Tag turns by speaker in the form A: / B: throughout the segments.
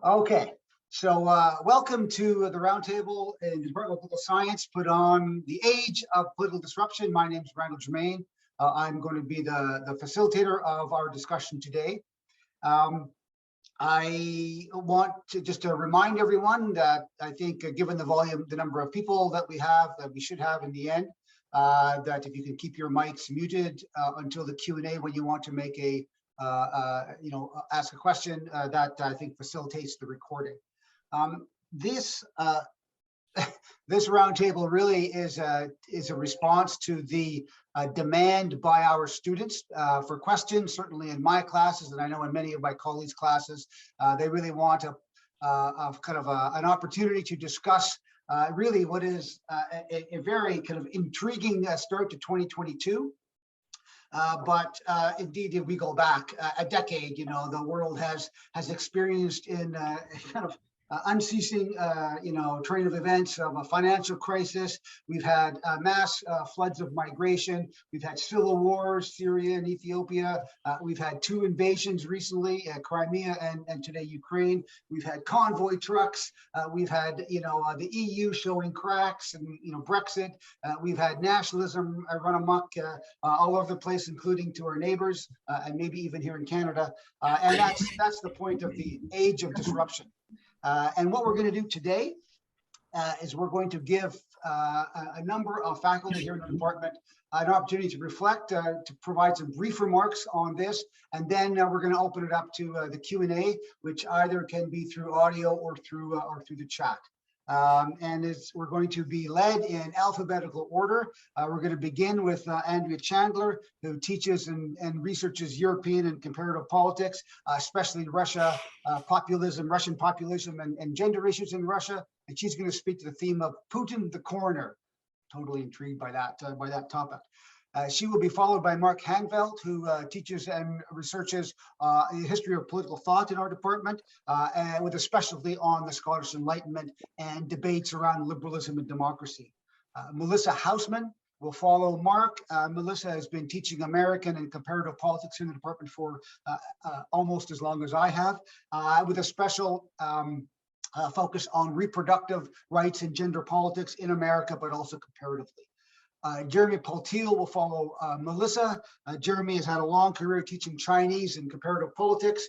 A: Okay, so welcome to the Roundtable in the Department of Political Science, put on the age of political disruption. My name is Randall Germain. I'm going to be the facilitator of our discussion today. I want to just remind everyone that I think given the number of people that we have, that we should have in the end, that if you can keep your mics muted until the Q&A when you want to make a ask a question, that I think facilitates the recording. This roundtable really is a response to the demand by our students for questions. Certainly in my classes, and I know in many of my colleagues' classes, they really want an opportunity to discuss really what is a very kind of intriguing start to 2022. But indeed, if we go back a decade, the world has experienced in kind of unceasing, train of events of a financial crisis. We've had mass floods of migration. We've had civil wars, Syria and Ethiopia. We've had two invasions recently, Crimea and today Ukraine. We've had convoy trucks. We've had, the EU showing cracks and, Brexit. We've had nationalism run amok all over the place, including to our neighbors and maybe even here in Canada. And that's the point of the age of disruption. And what we're going to do today is we're going to give a number of faculty here in the department an opportunity to reflect, to provide some brief remarks on this, and then we're going to open it up to the Q&A, which either can be through audio or through the chat. And we're going to be led in alphabetical order. We're going to begin with Andrea Chandler, who teaches and researches European and comparative politics, especially Russian populism and gender issues in Russia. And she's going to speak to the theme of Putin, the Coroner. Totally intrigued by that topic. She will be followed by Marc, who teaches and researches the history of political thought in our department, and with a specialty on the Scottish Enlightenment and debates around liberalism and democracy. Melissa Haussman will follow Marc. Melissa has been teaching American and comparative politics in the department for almost as long as I have, with a special focus on reproductive rights and gender politics in America, but also comparatively. Jeremy Paltiel will follow Melissa. Jeremy has had a long career teaching Chinese and comparative politics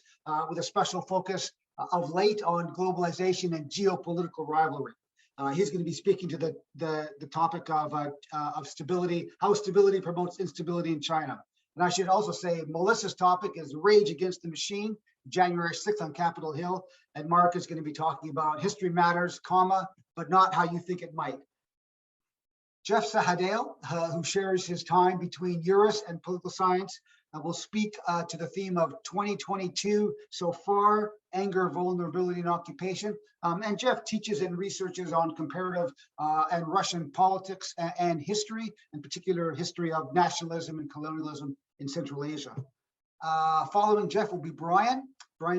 A: with a special focus of late on globalization and geopolitical rivalry. He's going to be speaking to the topic of stability, how stability promotes instability in China. And I should also say Melissa's topic is Rage Against the Machine, January 6th on Capitol Hill. And Marc is going to be talking about history matters, but not how you think it might. Jeff Sahadeo, who shares his time between Juris and political science, will speak to the theme of 2022 so far, anger, vulnerability, and occupation. And Jeff teaches and researches on comparative and Russian politics and history, in particular history of nationalism and colonialism in Central Asia. Following Jeff will be Brian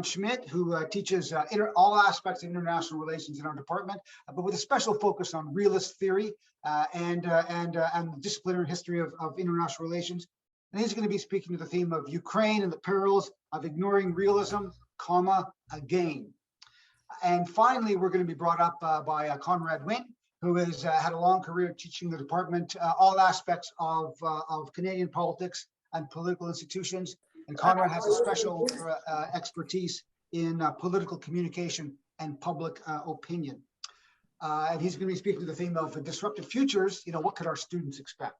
A: Schmidt, who teaches all aspects of international relations in our department, but with a special focus on realist theory and the disciplinary history of international relations. And he's going to be speaking to the theme of Ukraine and the perils of ignoring realism, again. And finally, we're going to be brought up by Conrad Wynn, who has had a long career teaching the department all aspects of Canadian politics and political institutions. And Conrad has a special expertise in political communication and public opinion. And he's going to be speaking to the theme of disruptive futures. What could our students expect?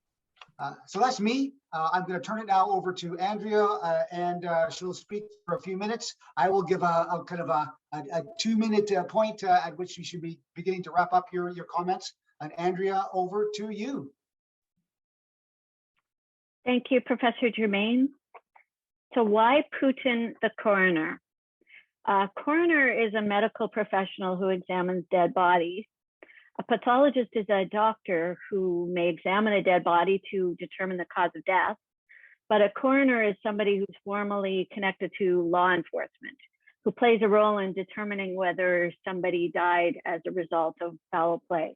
A: So that's me. I'm going to turn it now over to Andrea, and she'll speak for a few minutes. I will give a 2-minute point at which you should be beginning to wrap up your comments. And Andrea, over to you.
B: Thank you, Professor Germain. So why Putin the coroner? Coroner is a medical professional who examines dead bodies. A pathologist is a doctor who may examine a dead body to determine the cause of death. But a coroner is somebody who's formally connected to law enforcement, who plays a role in determining whether somebody died as a result of foul play.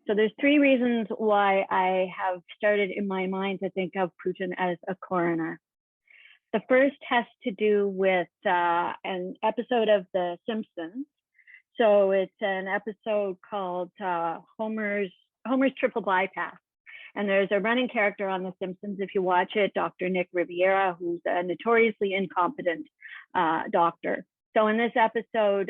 B: So there's 3 reasons why I have started in my mind to think of Putin as a coroner. The first has to do with an episode of The Simpsons. So it's an episode called Homer's Triple Bypass. And there's a running character on The Simpsons, if you watch it, Dr. Nick Riviera, who's a notoriously incompetent doctor. So in this episode,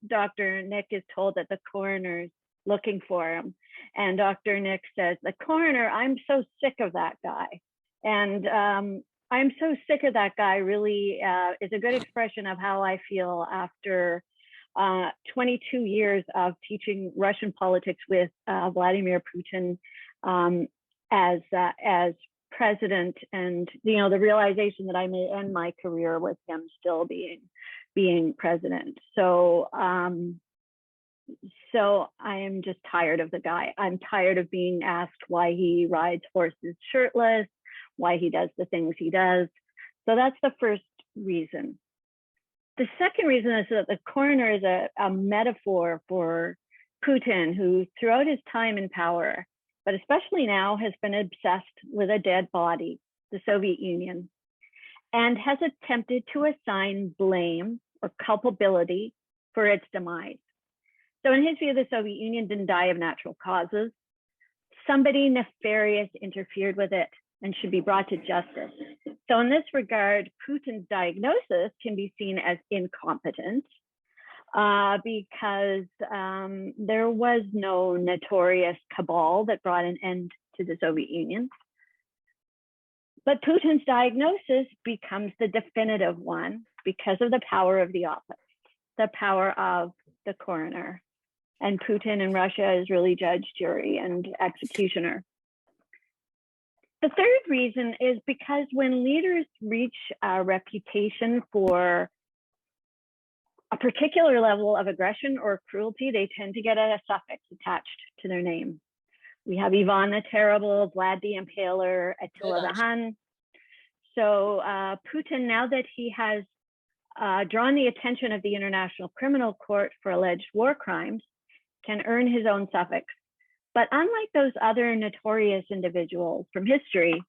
B: Dr. Nick is told that the coroner's looking for him. And Dr. Nick says, the coroner, I'm so sick of that guy. And I'm so sick of that guy really is a good expression of how I feel after 22 years of teaching Russian politics with Vladimir Putin as president, and the realization that I may end my career with him still being president. So so I am just tired of the guy. I'm tired of being asked why he rides horses shirtless, why he does the things he does. So that's the first reason. The second reason is that the coroner is a metaphor for Putin, who throughout his time in power, but especially now, has been obsessed with a dead body, the Soviet Union, and has attempted to assign blame or culpability for its demise. So in his view, the Soviet Union didn't die of natural causes. Somebody nefarious interfered with it and should be brought to justice. So in this regard, Putin's diagnosis can be seen as incompetent because there was no notorious cabal that brought an end to the Soviet Union. But Putin's diagnosis becomes the definitive one because of the power of the office, the power of the coroner. And Putin in Russia is really judge, jury, and executioner. The third reason is because when leaders reach a reputation for a particular level of aggression or cruelty, they tend to get a suffix attached to their name. We have Ivan the Terrible, Vlad the Impaler, Attila the Hun. So Putin, now that he has drawn the attention of the International Criminal Court for alleged war crimes, can earn his own suffix. But unlike those other notorious individuals from history,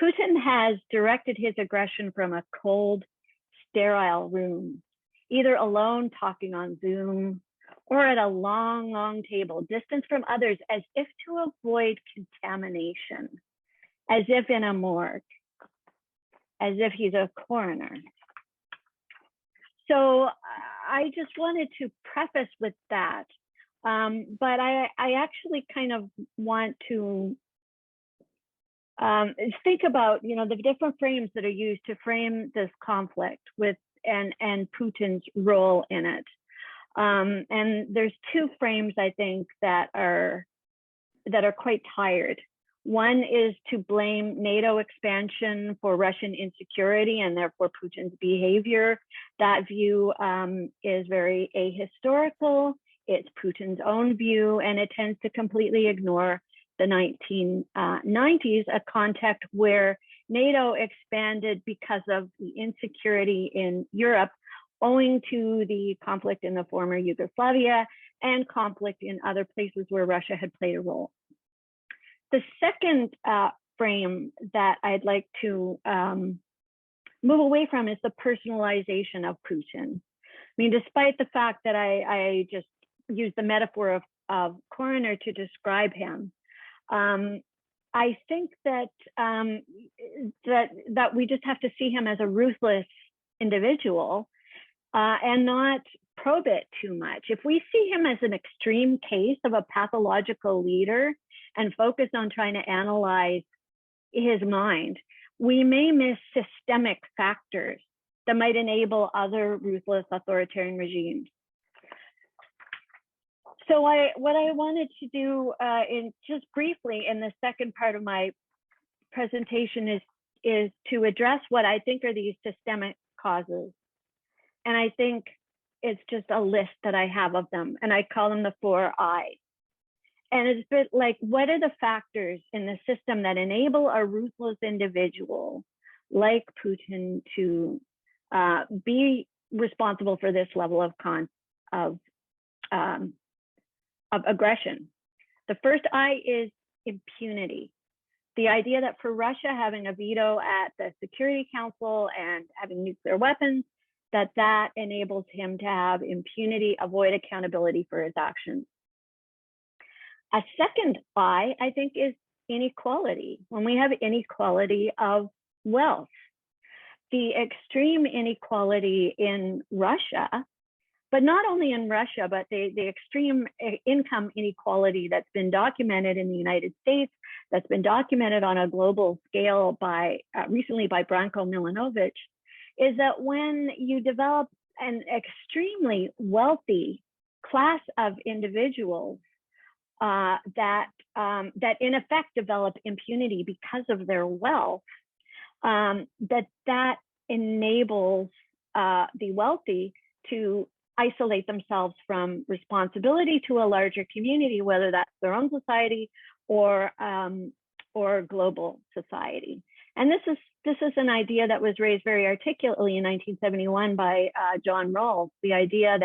B: Putin has directed his aggression from a cold, sterile room, either alone talking on Zoom or at a long, long table, distanced from others as if to avoid contamination, as if in a morgue, as if he's a coroner. So I just wanted to preface with that. But I actually kind of want to think about, the different frames that are used to frame this conflict with and Putin's role in it. And there's two frames, I think, that are quite tired. One is to blame NATO expansion for Russian insecurity and therefore Putin's behavior. That view is very ahistorical. It's Putin's own view, and it tends to completely ignore the 1990s, a context where NATO expanded because of the insecurity in Europe, owing to the conflict in the former Yugoslavia and conflict in other places where Russia had played a role. The second frame that I'd like to move away from is the personalization of Putin. I mean, despite the fact that I just use the metaphor of coroner to describe him, I think that that we just have to see him as a ruthless individual and not probe it too much. If we see him as an extreme case of a pathological leader and focus on trying to analyze his mind, we may miss systemic factors that might enable other ruthless authoritarian regimes. So what I wanted to do in just briefly in the second part of my presentation is to address what I think are these systemic causes. And I think it's just a list that I have of them, and I call them the 4 I's. And it's a bit like, what are the factors in the system that enable a ruthless individual like Putin to be responsible for this level of aggression? The first I is impunity. The idea that for Russia having a veto at the Security Council and having nuclear weapons, that enables him to have impunity, avoid accountability for his actions. A second I think, is inequality. When we have inequality of wealth, the extreme inequality in Russia, but not only in Russia, but the extreme income inequality that's been documented in the United States, that's been documented on a global scale by recently by Branko Milanovic, is that when you develop an extremely wealthy class of individuals that in effect develop impunity because of their wealth, that enables the wealthy to isolate themselves from responsibility to a larger community, whether that's their own society or global society. And this is an idea that was raised very articulately in 1971 by John Rawls, the idea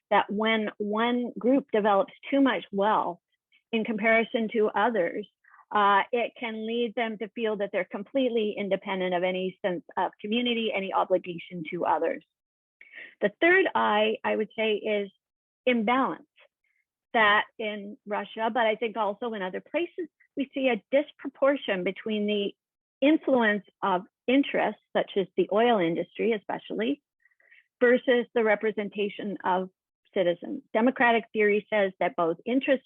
B: that when one group develops too much wealth in comparison to others, it can lead them to feel that they're completely independent of any sense of community, any obligation to others. The third I would say, is imbalance. That in Russia, but I think also in other places, we see a disproportion between the influence of interests, such as the oil industry especially, versus the representation of citizens. Democratic theory says that both interest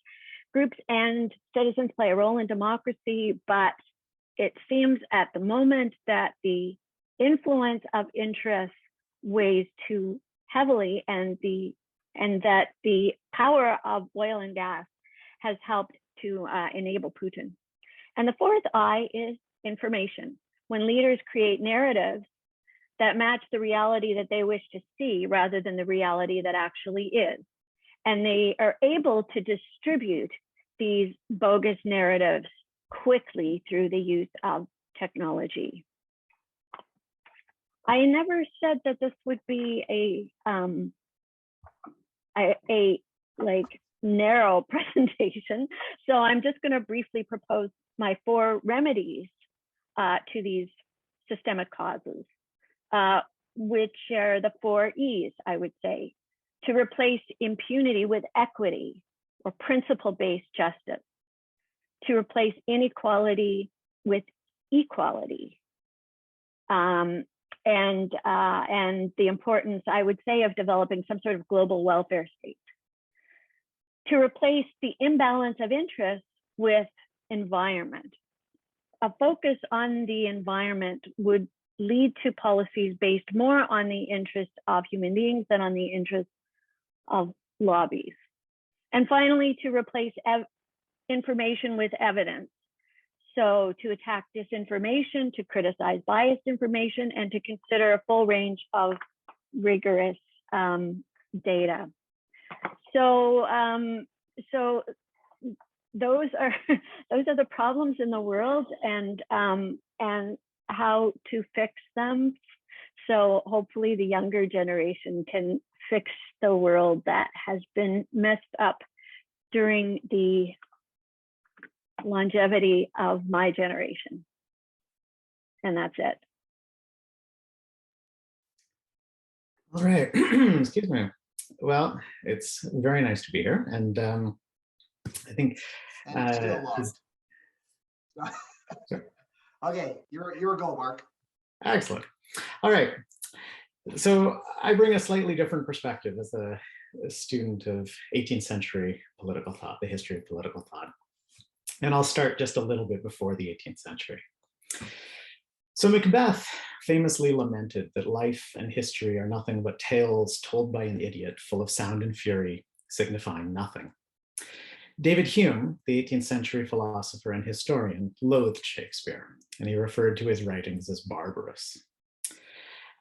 B: groups and citizens play a role in democracy, but it seems at the moment that the influence of interest weighs too heavily, and that the power of oil and gas has helped to enable Putin. And the fourth I is information. When leaders create narratives that match the reality that they wish to see rather than the reality that actually is, and they are able to distribute these bogus narratives quickly through the use of technology. I never said that this would be a like narrow presentation, so I'm just going to briefly propose my 4 remedies to these systemic causes, which are the 4 E's, I would say: to replace impunity with equity or principle-based justice, to replace inequality with equality, and the importance, I would say, of developing some sort of global welfare state, to replace the imbalance of interests with environment. A focus on the environment would lead to policies based more on the interests of human beings than on the interests of lobbies. And finally, to replace information with evidence. So to attack disinformation, to criticize biased information, and to consider a full range of rigorous data. So those are the problems in the world, and how to fix them. So hopefully the younger generation can fix the world that has been messed up during the longevity of my generation. And that's it.
C: All right. Excuse me. Well, it's very nice to be here, and I think
A: still lost. Okay, your go, Marc.
C: Excellent. All right. So I bring a slightly different perspective as a student of 18th century political thought, the history of political thought. And I'll start just a little bit before the 18th century. So Macbeth famously lamented that life and history are nothing but tales told by an idiot, full of sound and fury, signifying nothing. David Hume, the 18th century philosopher and historian, loathed Shakespeare, and he referred to his writings as barbarous.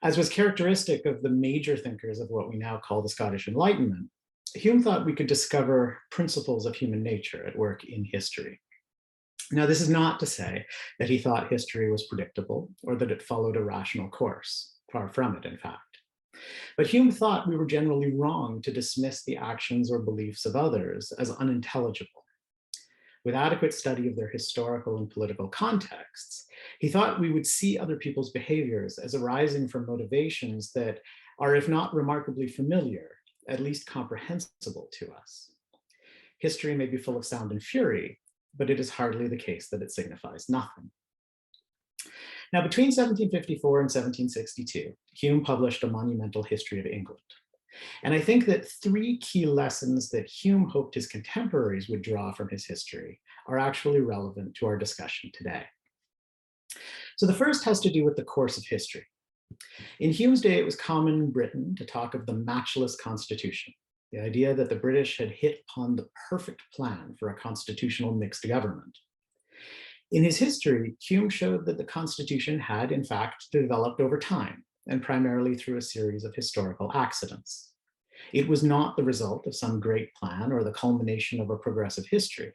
C: As was characteristic of the major thinkers of what we now call the Scottish Enlightenment, Hume thought we could discover principles of human nature at work in history. Now, this is not to say that he thought history was predictable or that it followed a rational course. Far from it, in fact. But Hume thought we were generally wrong to dismiss the actions or beliefs of others as unintelligible. with adequate study of their historical and political contexts, he thought we would see other people's behaviors as arising from motivations that are, if not remarkably familiar, at least comprehensible to us. History may be full of sound and fury, but it is hardly the case that it signifies nothing. Now, between 1754 and 1762, Hume published a monumental history of England. And I think that three key lessons that Hume hoped his contemporaries would draw from his history are actually relevant to our discussion today. So the first has to do with the course of history. In Hume's day, it was common in Britain to talk of the matchless constitution, the idea that the British had hit upon the perfect plan for a constitutional mixed government. In his history, Hume showed that the Constitution had, in fact, developed over time, and primarily through a series of historical accidents. It was not the result of some great plan or the culmination of a progressive history.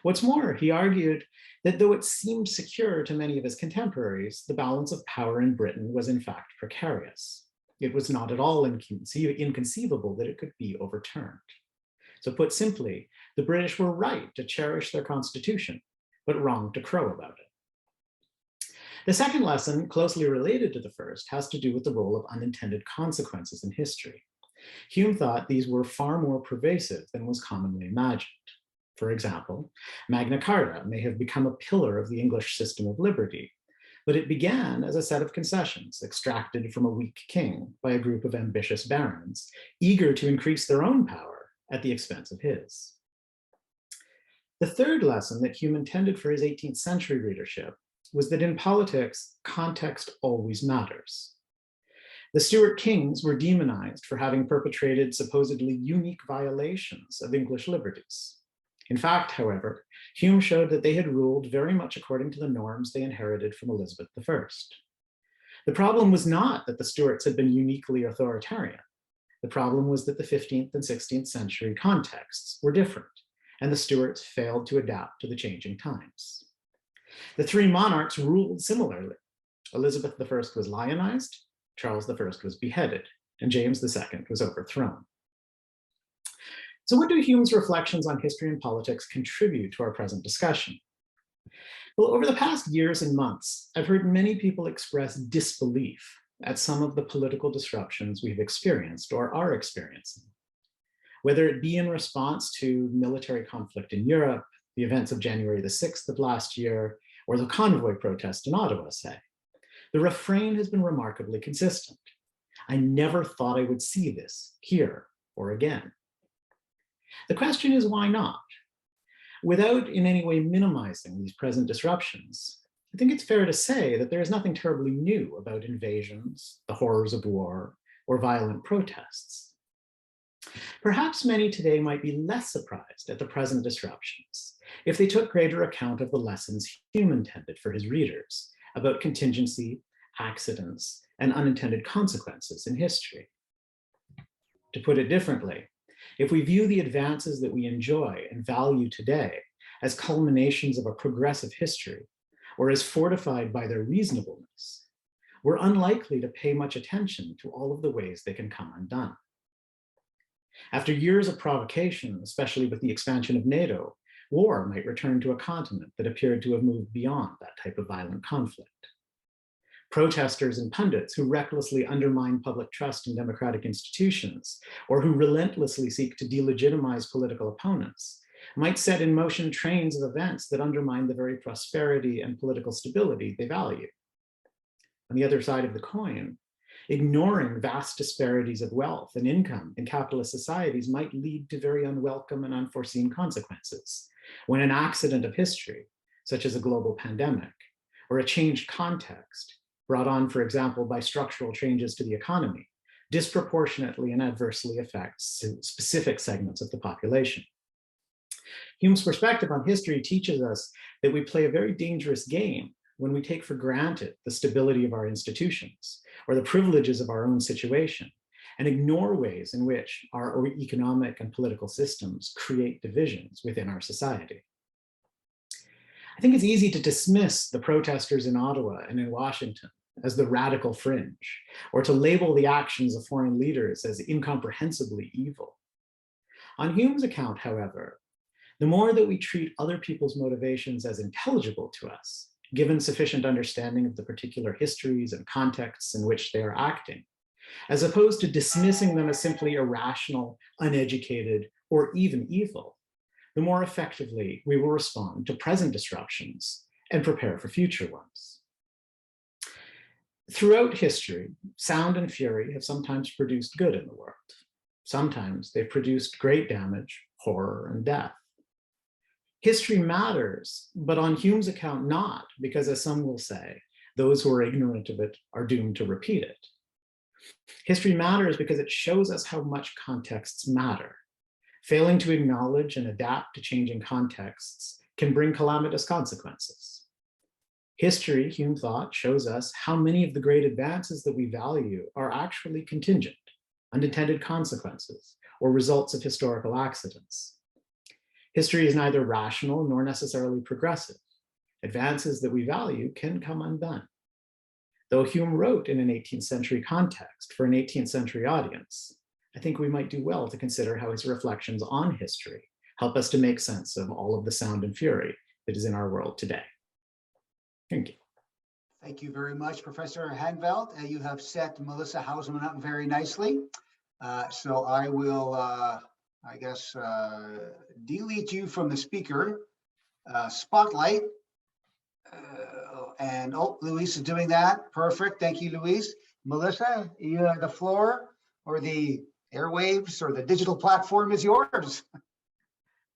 C: What's more, he argued that though it seemed secure to many of his contemporaries, the balance of power in Britain was in fact precarious. It was not at all inconceivable that it could be overturned. So put simply, the British were right to cherish their constitution, but wrong to crow about it. The second lesson, closely related to the first, has to do with the role of unintended consequences in history. Hume thought these were far more pervasive than was commonly imagined. For example, Magna Carta may have become a pillar of the English system of liberty, but it began as a set of concessions extracted from a weak king by a group of ambitious barons, eager to increase their own power at the expense of his. The third lesson that Hume intended for his 18th century readership was that in politics, context always matters. The Stuart kings were demonized for having perpetrated supposedly unique violations of English liberties. In fact, however, Hume showed that they had ruled very much according to the norms they inherited from Elizabeth I. The problem was not that the Stuarts had been uniquely authoritarian. The problem was that the 15th and 16th century contexts were different, and the Stuarts failed to adapt to the changing times. The three monarchs ruled similarly. Elizabeth I was lionized, Charles I was beheaded, and James II was overthrown. So what do Hume's reflections on history and politics contribute to our present discussion? Well, over the past years and months, I've heard many people express disbelief at some of the political disruptions we've experienced or are experiencing. Whether it be in response to military conflict in Europe, the events of January the 6th of last year, or the convoy protest in Ottawa, say, the refrain has been remarkably consistent. I never thought I would see this here or again. The question is, why not? Without in any way minimizing these present disruptions, I think it's fair to say that there is nothing terribly new about invasions, the horrors of war, or violent protests. Perhaps many today might be less surprised at the present disruptions if they took greater account of the lessons Hume intended for his readers about contingency, accidents, and unintended consequences in history. To put it differently, if we view the advances that we enjoy and value today as culminations of a progressive history, or as fortified by their reasonableness, we're unlikely to pay much attention to all of the ways they can come undone. After years of provocation, especially with the expansion of NATO, war might return to a continent that appeared to have moved beyond that type of violent conflict. Protesters and pundits who recklessly undermine public trust in democratic institutions, or who relentlessly seek to delegitimize political opponents, might set in motion trains of events that undermine the very prosperity and political stability they value. On the other side of the coin, ignoring vast disparities of wealth and income in capitalist societies might lead to very unwelcome and unforeseen consequences when an accident of history, such as a global pandemic, or a changed context, brought on, for example, by structural changes to the economy, disproportionately and adversely affects specific segments of the population. Hume's perspective on history teaches us that we play a very dangerous game when we take for granted the stability of our institutions or the privileges of our own situation and ignore ways in which our economic and political systems create divisions within our society. I think it's easy to dismiss the protesters in Ottawa and in Washington as the radical fringe, or to label the actions of foreign leaders as incomprehensibly evil. On Hume's account, however, The more that we treat other people's motivations as intelligible to us, given sufficient understanding of the particular histories and contexts in which they are acting, as opposed to dismissing them as simply irrational, uneducated, or even evil, the more effectively we will respond to present disruptions and prepare for future ones. Throughout history, sound and fury have sometimes produced good in the world. Sometimes they've produced great damage, horror, and death. History matters, but on Hume's account not, because as some will say, those who are ignorant of it are doomed to repeat it. History matters because it shows us how much contexts matter. Failing to acknowledge and adapt to changing contexts can bring calamitous consequences. History, Hume thought, shows us how many of the great advances that we value are actually contingent, unintended consequences, or results of historical accidents. History is neither rational nor necessarily progressive. Advances that we value can come undone. Though Hume wrote in an 18th century context for an 18th century audience, I think we might do well to consider how his reflections on history help us to make sense of all of the sound and fury that is in our world today. Thank you.
A: Thank you very much, Professor Hanvelt. You have set Melissa Haussman up very nicely. So I will, I guess, delete you from the speaker spotlight. And oh, Luis is doing that. Perfect. Thank you, Luis. Melissa, you have the floor, or the airwaves, or the digital platform is yours.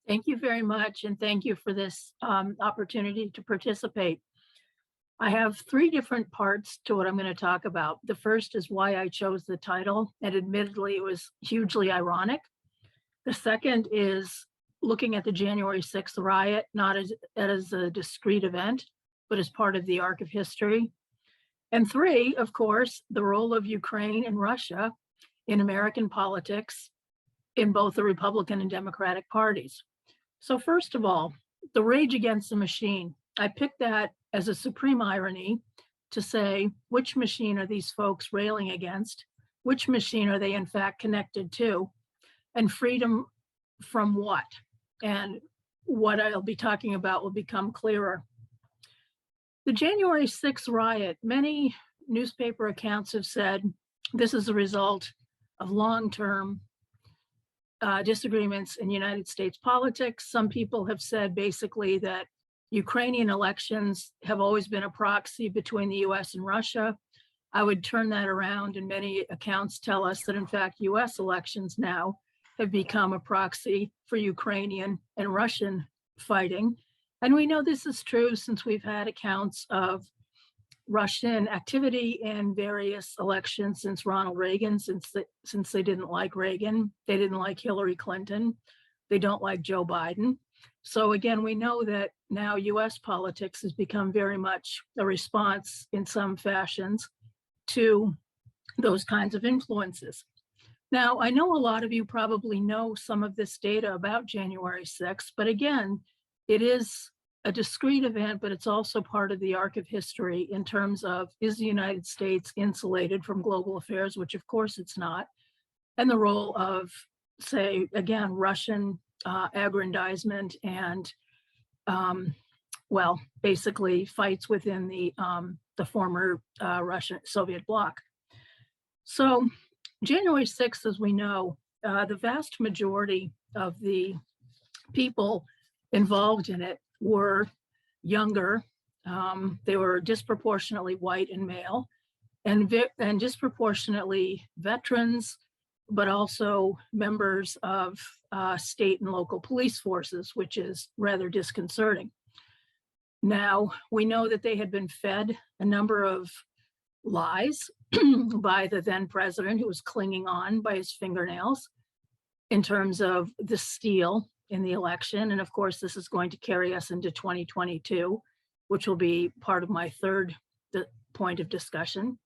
D: Thank you very much, and thank you for this opportunity to participate. I have three different parts to what I'm going to talk about. The first is why I chose the title, and admittedly, it was hugely ironic. The second is looking at the January 6th riot, not as a discrete event, but as part of the arc of history. And three, of course, the role of Ukraine and Russia in American politics in both the Republican and Democratic parties. So first of all, the rage against the machine. I picked that as a supreme irony to say, which machine are these folks railing against? Which machine are they in fact connected to? And freedom from what? And what I'll be talking about will become clearer. The January 6th riot, many newspaper accounts have said this is a result of long-term disagreements in United States politics. Some people have said basically that Ukrainian elections have always been a proxy between the US and Russia. I would turn that around, and many accounts tell us that in fact US elections now have become a proxy for Ukrainian and Russian fighting. And we know this is true since we've had accounts of Russian activity in various elections since Ronald Reagan, since they didn't like Reagan, they didn't like Hillary Clinton, they don't like Joe Biden. So again, we know that now US politics has become very much a response in some fashions to those kinds of influences. Now, I know a lot of you probably know some of this data about January 6th, but again, it is a discrete event, but it's also part of the arc of history in terms of, is the United States insulated from global affairs, which of course it's not, and the role of, say, again, Russian aggrandizement and, well, basically fights within the former Russian Soviet bloc. So January 6th, as we know, the vast majority of the people involved in it were younger. They were disproportionately white and male, and disproportionately veterans, but also members of state and local police forces, which is rather disconcerting. Now, we know that they had been fed a number of lies by the then president, who was clinging on by his fingernails in terms of the steal in the election. And of course, this is going to carry us into 2022, which will be part of my third point of discussion.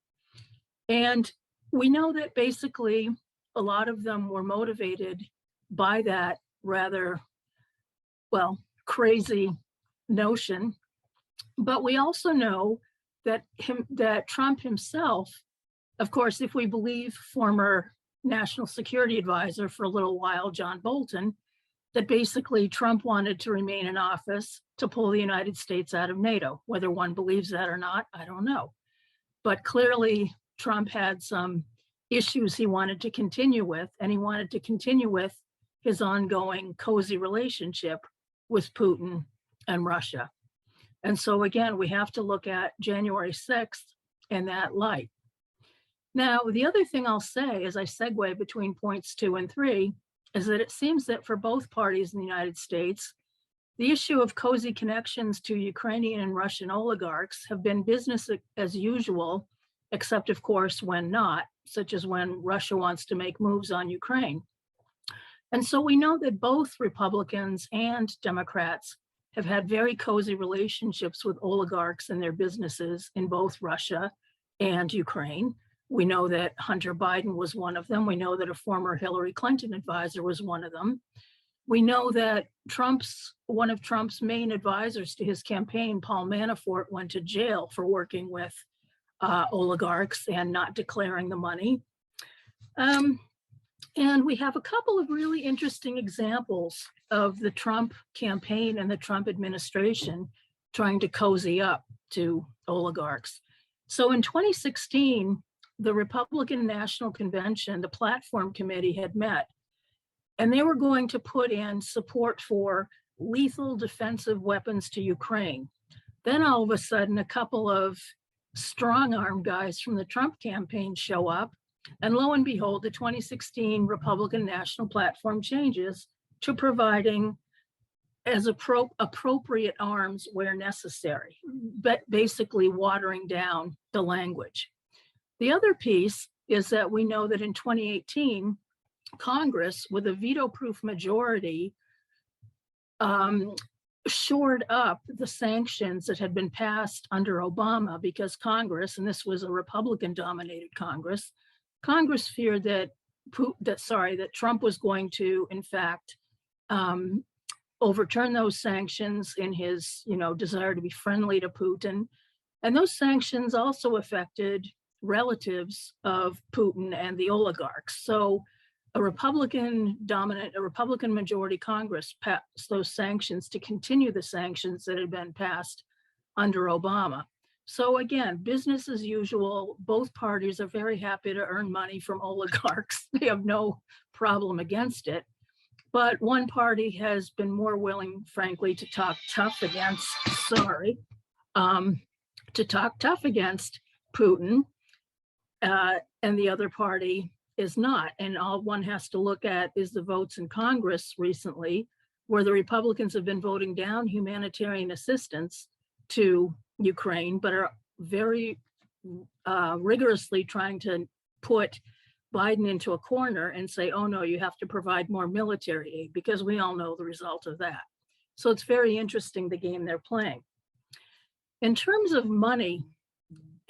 D: And we know that basically a lot of them were motivated by that rather, well, crazy notion. But we also know that Trump himself, of course, if we believe former National Security Advisor for a little while, John Bolton, that basically Trump wanted to remain in office to pull the United States out of NATO. Whether one believes that or not, I don't know. But clearly Trump had some issues he wanted to continue with, and he wanted to continue with his ongoing cozy relationship with Putin and Russia. And so again, we have to look at January 6th in that light. Now, the other thing I'll say as I segue between points 2 and 3 is that it seems that for both parties in the United States, the issue of cozy connections to Ukrainian and Russian oligarchs have been business as usual, except of course when not, such as when Russia wants to make moves on Ukraine. And so we know that both Republicans and Democrats have had very cozy relationships with oligarchs and their businesses in both Russia and Ukraine. We know that Hunter Biden was one of them. We know that a former Hillary Clinton advisor was one of them. We know that one of Trump's main advisors to his campaign, Paul Manafort, went to jail for working with oligarchs and not declaring the money. And we have a couple of really interesting examples of the Trump campaign and the Trump administration trying to cozy up to oligarchs. So in 2016, the Republican National Convention, the Platform Committee had met, and they were going to put in support for lethal defensive weapons to Ukraine. Then all of a sudden, a couple of strong-arm guys from the Trump campaign show up, and lo and behold, the 2016 Republican National Platform changes to providing as appropriate arms where necessary, but basically watering down the language. The other piece is that we know that in 2018, Congress, with a veto-proof majority, shored up the sanctions that had been passed under Obama because Congress, and this was a Republican-dominated Congress, Congress feared that Trump was going to, in fact, overturn those sanctions in his, desire to be friendly to Putin. And those sanctions also affected relatives of Putin and the oligarchs. So a Republican majority Congress passed those sanctions to continue the sanctions that had been passed under Obama. So again, business as usual. Both parties are very happy to earn money from oligarchs. They have no problem against it. But one party has been more willing, frankly, to talk tough against Putin, and the other party is not. And all one has to look at is the votes in Congress recently, where the Republicans have been voting down humanitarian assistance to Ukraine, but are very rigorously trying to put Biden into a corner and say, oh no, you have to provide more military aid, because we all know the result of that. So it's very interesting, the game they're playing. In terms of money,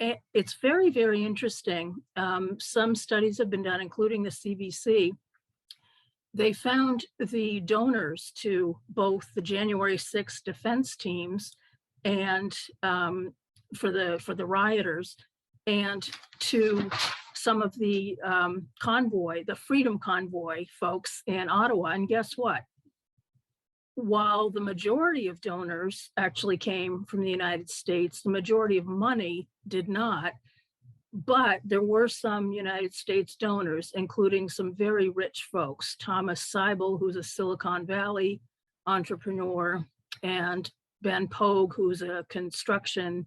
D: it's very, very interesting. Some studies have been done, including the CBC. They found the donors to both the January 6th defense teams and for the rioters, and to some of the convoy, the Freedom Convoy folks in Ottawa. And guess what? While the majority of donors actually came from the United States, the majority of money did not. But there were some United States donors, including some very rich folks, Thomas Seibel, who's a Silicon Valley entrepreneur, and Ben Pogue, who's a construction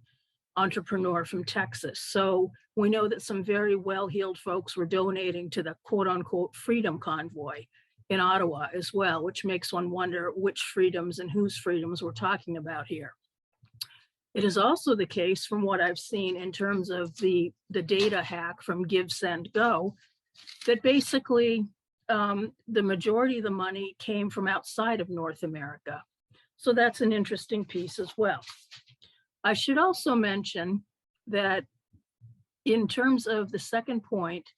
D: entrepreneur from Texas. So we know that some very well-heeled folks were donating to the quote unquote Freedom Convoy in Ottawa as well, which makes one wonder which freedoms and whose freedoms we're talking about here. It is also the case, from what I've seen in terms of the data hack from Give, Send, Go, that basically the majority of the money came from outside of North America. So that's an interesting piece as well. I should also mention that in terms of the second point,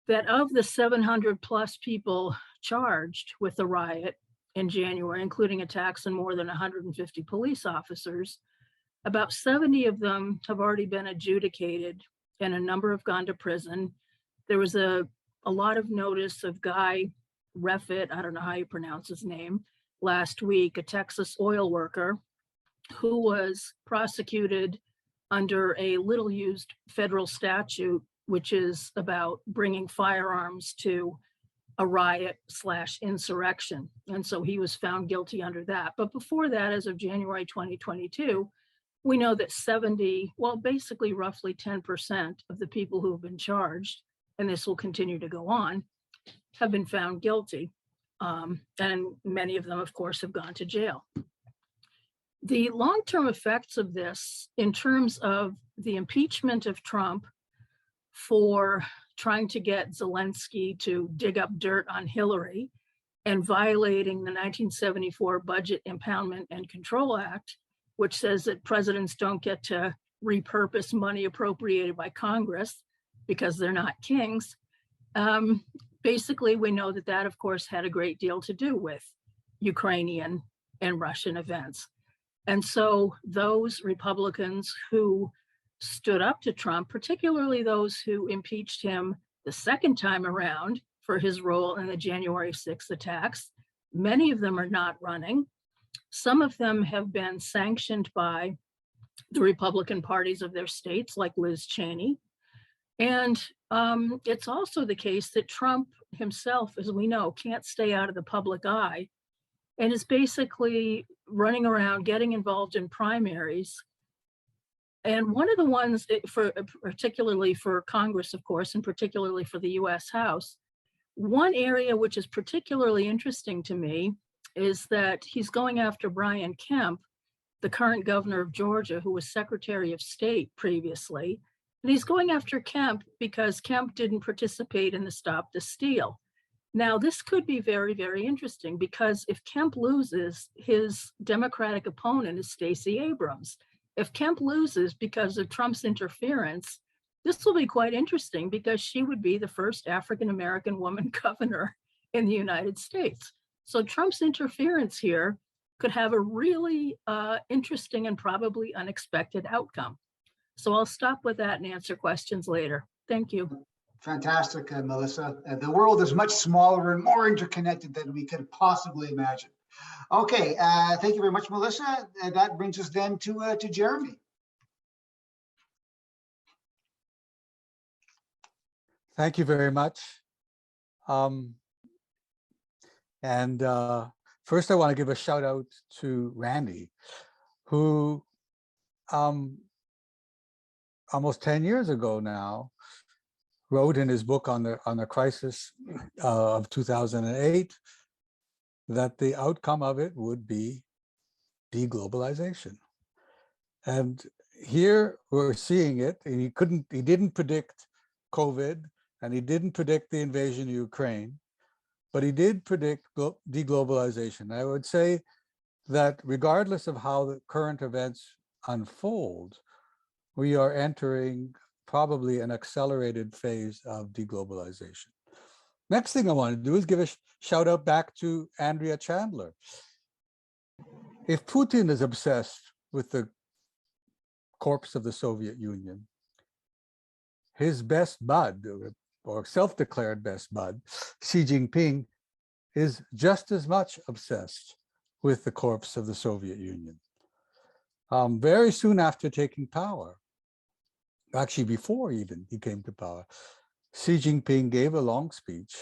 D: that of the 700 plus people charged with the riot in January, including attacks on more than 150 police officers, about 70 of them have already been adjudicated and a number have gone to prison. There was a lot of notice of guy Refit, I don't know how you pronounce his name, last week, a Texas oil worker who was prosecuted under a little used federal statute, which is about bringing firearms to a riot / insurrection. And so he was found guilty under that. But before that, as of January 2022, we know that 70, well, basically roughly 10% of the people who have been charged, and this will continue to go on, have been found guilty. And many of them, of course, have gone to jail. The long-term effects of this, in terms of the impeachment of Trump for trying to get Zelensky to dig up dirt on Hillary and violating the 1974 Budget Impoundment and Control Act, which says that presidents don't get to repurpose money appropriated by Congress because they're not kings. Basically, we know that that, of course, had a great deal to do with Ukrainian and Russian events. And so those Republicans who stood up to Trump, particularly those who impeached him the second time around for his role in the January 6th attacks, many of them are not running. Some of them have been sanctioned by the Republican parties of their states, like Liz Cheney. And it's also the case that Trump himself, as we know, can't stay out of the public eye and is basically running around getting involved in primaries. And one of the ones, particularly for Congress, of course, and particularly for the US House, one area which is particularly interesting to me is that he's going after Brian Kemp, the current governor of Georgia, who was Secretary of State previously. And he's going after Kemp because Kemp didn't participate in the Stop the Steal. Now, this could be very, very interesting because if Kemp loses, his Democratic opponent is Stacey Abrams. If Kemp loses because of Trump's interference, this will be quite interesting because she would be the first African-American woman governor in the United States. So Trump's interference here could have a really interesting and probably unexpected outcome. So I'll stop with that and answer questions later. Thank you.
A: Fantastic, Melissa. The world is much smaller and more interconnected than we could possibly imagine. Okay, thank you very much, Melissa. That brings us then to Jeremy.
E: Thank you very much. First, I want to give a shout out to Randy, who almost 10 years ago now wrote in his book on the crisis of 2008 that the outcome of it would be deglobalization. And here we're seeing it. He didn't predict COVID, and he didn't predict the invasion of Ukraine, but he did predict deglobalization. I would say that regardless of how the current events unfold, we are entering probably an accelerated phase of deglobalization. Next thing I want to do is give a shout out back to Andrea Chandler. If Putin is obsessed with the corpse of the Soviet Union, his best bud, or self-declared best bud, Xi Jinping, is just as much obsessed with the corpse of the Soviet Union. Very soon after taking power, actually before even he came to power, Xi Jinping gave a long speech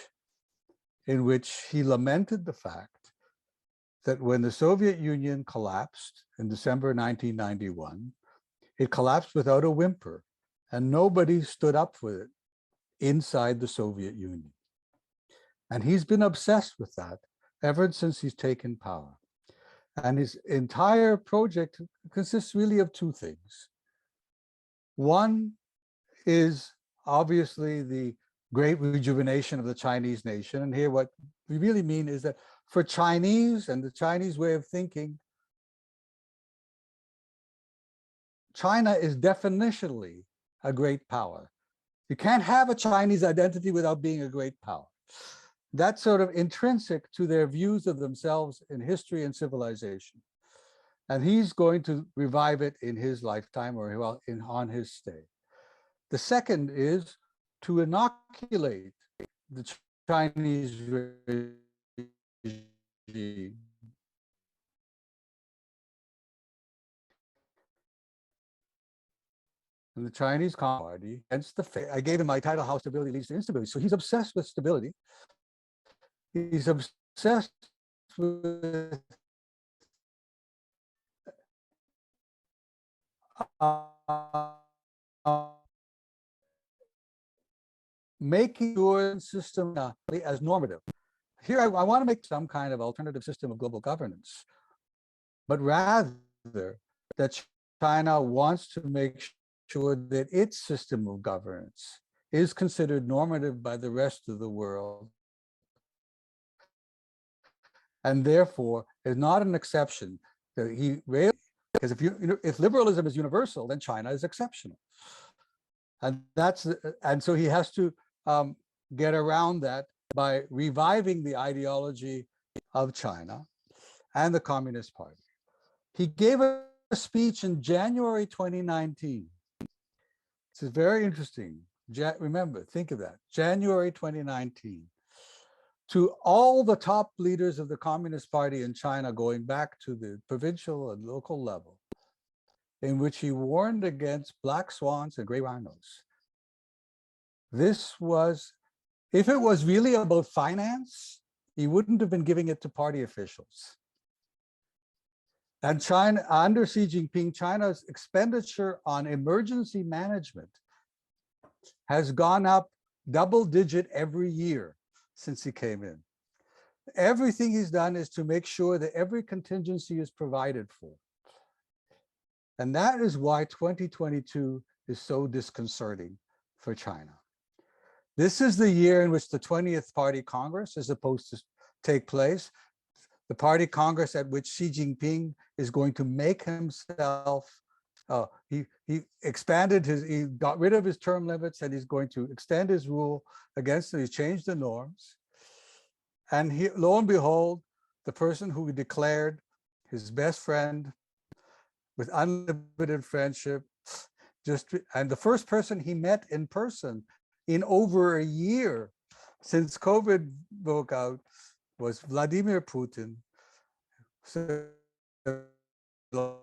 E: in which he lamented the fact that when the Soviet Union collapsed in December 1991, it collapsed without a whimper, and nobody stood up for it inside the Soviet Union. And he's been obsessed with that ever since he's taken power. And his entire project consists really of two things. One is obviously the great rejuvenation of the Chinese nation. And here what we really mean is that for Chinese and the Chinese way of thinking, China is definitionally a great power. You can't have a Chinese identity without being a great power. That's sort of intrinsic to their views of themselves in history and civilization. And he's going to revive it in his lifetime, or on his stay. The second is to inoculate the Chinese regime. And the Chinese Communist Party against I gave him my title, How Stability Leads to Instability. So he's obsessed with stability. He's obsessed with making your system as normative. Here, I want to make some kind of alternative system of global governance, but rather that China wants to make sure that its system of governance is considered normative by the rest of the world, and therefore is not an exception. Because if liberalism is universal, then China is exceptional, and so he has to get around that by reviving the ideology of China and the Communist Party. He gave a speech in January 2019. This is very interesting. Remember, think of that, January 2019, to all the top leaders of the Communist Party in China, going back to the provincial and local level, in which he warned against black swans and gray rhinos. This was, if it was really about finance, he wouldn't have been giving it to party officials. And China, under Xi Jinping, China's expenditure on emergency management has gone up double-digit every year since he came in. Everything he's done is to make sure that every contingency is provided for. And that is why 2022 is so disconcerting for China. This is the year in which the 20th Party Congress is supposed to take place. The Party Congress at which Xi Jinping is going to make himself, he got rid of his term limits, and he's going to extend his rule against it. He's changed the norms. And lo and behold, the person who declared his best friend with unlimited friendship, and the first person he met in person in over a year since COVID broke out was Vladimir Putin. So the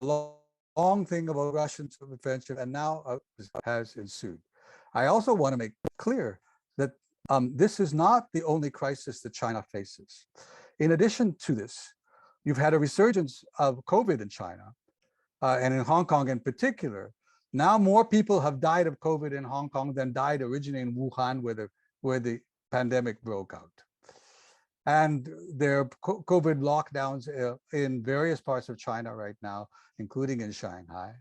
E: long thing about Russian friendship, and now has ensued. I also want to make clear that this is not the only crisis that China faces. In addition to this, you've had a resurgence of COVID in China, and in Hong Kong in particular. Now more people have died of COVID in Hong Kong than died originally in Wuhan, where the pandemic broke out. And there are COVID lockdowns in various parts of China right now, including in Shanghai.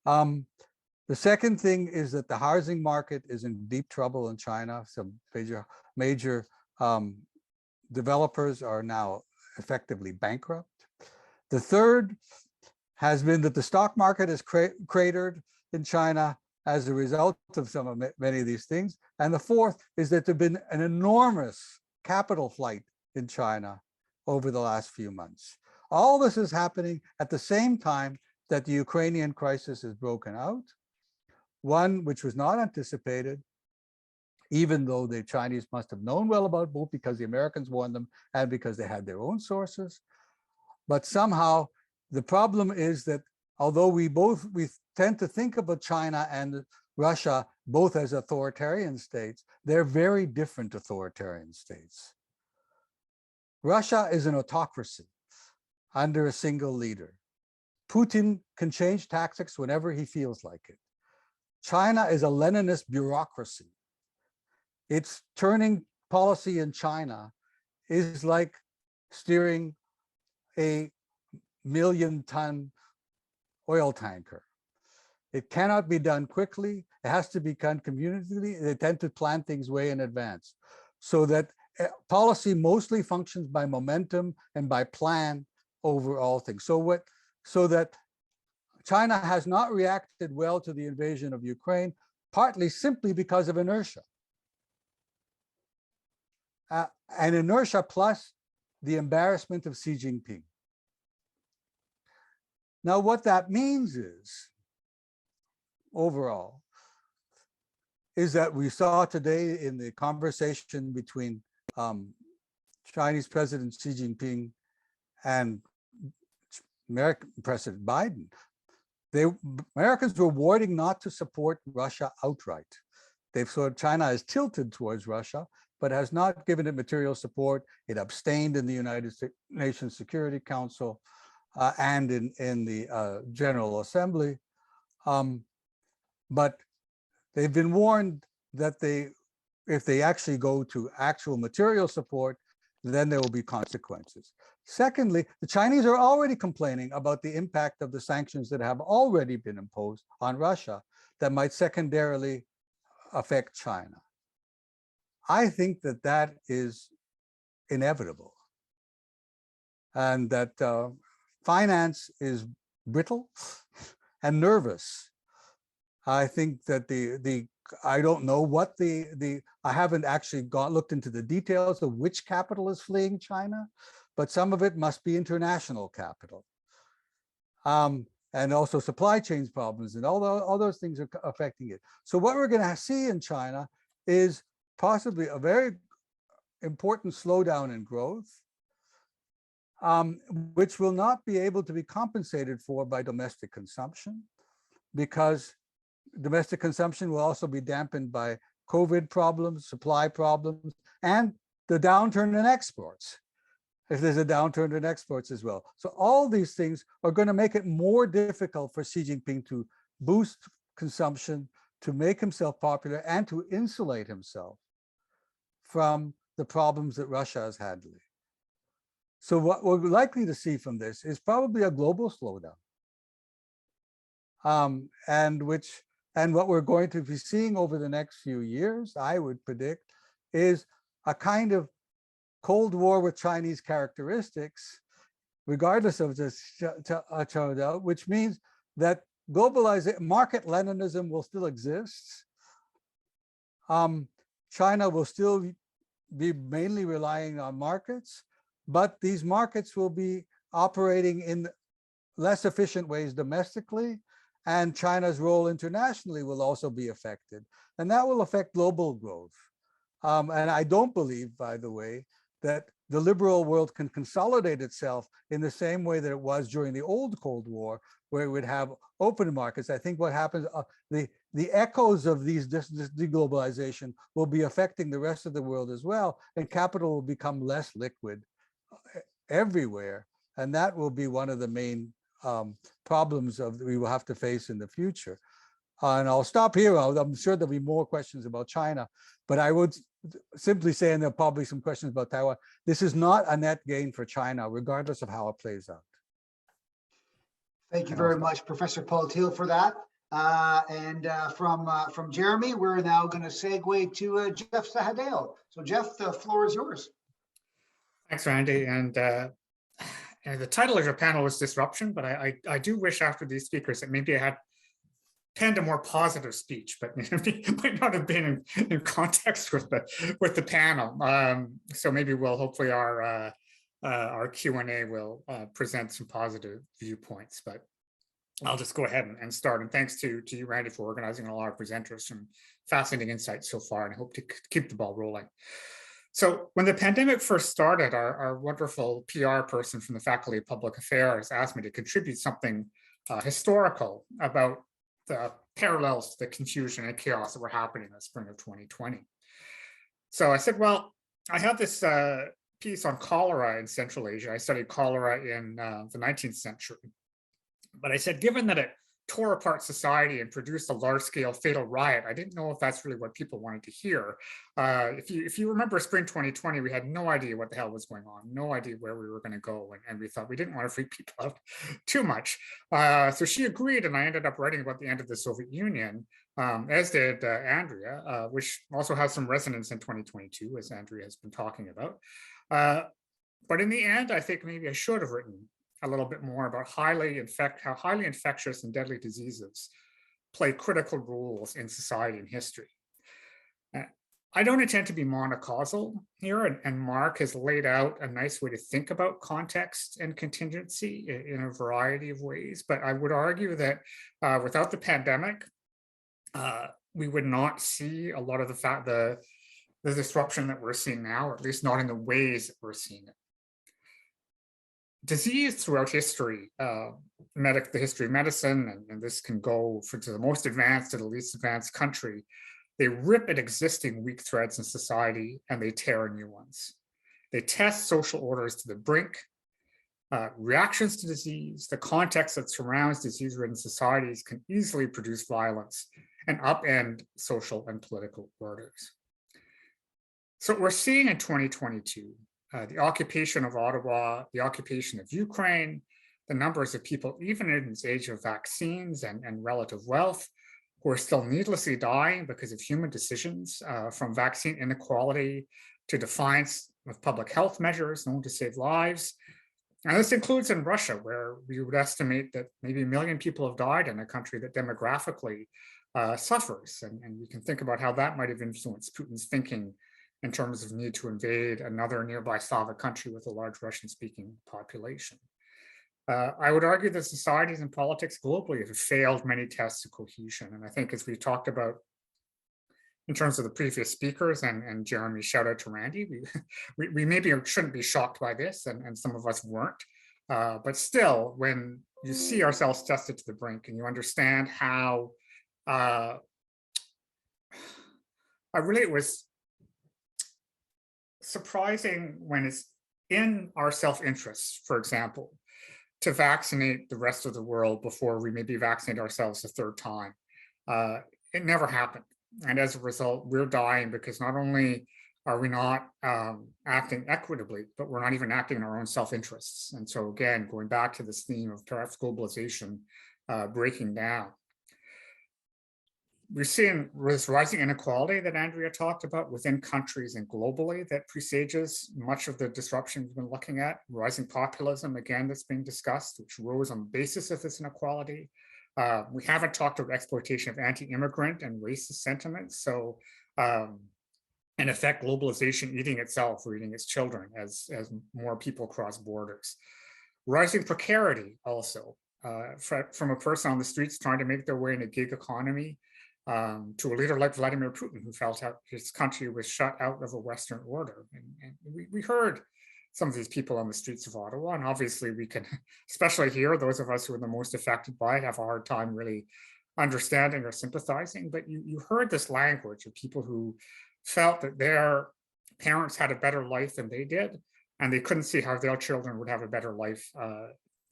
E: The second thing is that the housing market is in deep trouble in China. Some major developers are now effectively bankrupt. The third has been that the stock market is cratered in China as a result of many of these things. And the fourth is that there's been an enormous capital flight in China over the last few months. All this is happening at the same time that the Ukrainian crisis has broken out, one which was not anticipated, even though the Chinese must have known well about both, because the Americans warned them and because they had their own sources. But somehow the problem is that although we tend to think about China and Russia both as authoritarian states, they're very different authoritarian states. Russia is an autocracy under a single leader. Putin can change tactics whenever he feels like it. China is a Leninist bureaucracy. Its turning policy in China is like steering a million-ton oil tanker. It cannot be done quickly. It has to be done communally. They tend to plan things way in advance, so that policy mostly functions by momentum and by plan over all things. So that China has not reacted well to the invasion of Ukraine, partly simply because of inertia. And inertia plus the embarrassment of Xi Jinping. Now, what that means is, overall, is that we saw today in the conversation between Chinese President Xi Jinping and American President Biden. Americans were warning not to support Russia outright. They've sort of, China has tilted towards Russia, but has not given it material support. It abstained in the United Nations Security Council and in the General Assembly. But they've been warned that if they actually go to actual material support, then there will be consequences. Secondly, the Chinese are already complaining about the impact of the sanctions that have already been imposed on Russia that might secondarily affect China. I think that that is inevitable, and that finance is brittle and nervous. I think that I don't know what I haven't actually looked into the details of which capital is fleeing China, but some of it must be international capital. And also supply chains problems and all those things are affecting it. So what we're going to see in China is possibly a very important slowdown in growth, which will not be able to be compensated for by domestic consumption, because domestic consumption will also be dampened by COVID problems, supply problems, and the downturn in exports, if there's a downturn in exports as well. So all these things are going to make it more difficult for Xi Jinping to boost consumption, to make himself popular, and to insulate himself from the problems that Russia is handling. So what we're likely to see from this is probably a global slowdown. And what we're going to be seeing over the next few years, I would predict, is a kind of Cold War with Chinese characteristics, regardless of this, which means that globalization, market Leninism will still exist. China will still be mainly relying on markets, but these markets will be operating in less efficient ways domestically, and China's role internationally will also be affected. And that will affect global growth. And I don't believe, by the way, that the liberal world can consolidate itself in the same way that it was during the old Cold War, where it would have open markets. I think what happens, the echoes of this deglobalization will be affecting the rest of the world as well, and capital will become less liquid everywhere. And that will be one of the main problems we will have to face in the future. And I'll stop here. I'm sure there'll be more questions about China, but I would simply say, and there'll probably some questions about Taiwan, this is not a net gain for China, regardless of how it plays out.
A: Thank you very much, Professor Paltiel, for that. From Jeremy, we're now going to segue to Jeff Sahadeo. So Jeff, the floor is yours.
F: Thanks, Randy. And the title of your panel was Disruption, but I do wish after these speakers that maybe I had penned a more positive speech, but it might not have been in context with the panel. So maybe we'll hopefully our Q&A will present some positive viewpoints, but I'll just go ahead and start. And thanks to you, Randy, for organizing a lot of presenters, some fascinating insights so far, and I hope to keep the ball rolling. So when the pandemic first started, our wonderful PR person from the Faculty of Public Affairs asked me to contribute something historical about the parallels to the confusion and chaos that were happening in the spring of 2020. So I said, well, I have this piece on cholera in Central Asia. I studied cholera in the 19th century. But I said, given that it tore apart society and produced a large-scale fatal riot, I didn't know if that's really what people wanted to hear. If you remember spring 2020, we had no idea what the hell was going on, no idea where we were going to go, and we thought we didn't want to freak people out too much. So she agreed, and I ended up writing about the end of the Soviet Union, as did Andrea, which also has some resonance in 2022, as Andrea has been talking about. But in the end, I think maybe I should have written a little bit more about how highly infectious and deadly diseases play critical roles in society and history. I don't intend to be monocausal here, and Marc has laid out a nice way to think about context and contingency in a variety of ways, but I would argue that without the pandemic, we would not see a lot of the disruption that we're seeing now, or at least not in the ways that we're seeing it. Disease throughout history, the history of medicine, and this can go to the most advanced to the least advanced country, they rip at existing weak threads in society and they tear new ones. They test social orders to the brink. Reactions to disease, the context that surrounds disease-ridden societies can easily produce violence and upend social and political orders. So what we're seeing in 2022, the occupation of Ottawa, the occupation of Ukraine, the numbers of people, even in this age of vaccines and relative wealth, who are still needlessly dying because of human decisions, from vaccine inequality to defiance of public health measures known to save lives. And this includes in Russia, where we would estimate that maybe 1 million people have died in a country that demographically suffers. And we can think about how that might have influenced Putin's thinking in terms of need to invade another nearby Slavic country with a large Russian-speaking population. I would argue that societies and politics globally have failed many tests of cohesion. And I think, as we talked about in terms of the previous speakers, and Jeremy, shout out to Randy, we maybe shouldn't be shocked by this, and some of us weren't. But still, when you see ourselves tested to the brink and you understand how it was surprising when it's in our self-interest, for example, to vaccinate the rest of the world before we maybe vaccinate ourselves a third time. It never happened. And as a result, we're dying because not only are we not acting equitably, but we're not even acting in our own self-interests. And so again, going back to this theme of perhaps globalization breaking down. We're seeing this rising inequality that Andrea talked about within countries and globally that presages much of the disruption we've been looking at. Rising populism, again, that's being discussed, which rose on the basis of this inequality. We haven't talked about exploitation of anti-immigrant and racist sentiments. So in effect, globalization eating itself or eating its children as more people cross borders. Rising precarity also, from a person on the streets trying to make their way in a gig economy, to a leader like Vladimir Putin, who felt his country was shut out of a Western order. And we heard some of these people on the streets of Ottawa, and obviously we can, especially here, those of us who are the most affected by it have a hard time really understanding or sympathizing, but you heard this language of people who felt that their parents had a better life than they did, and they couldn't see how their children would have a better life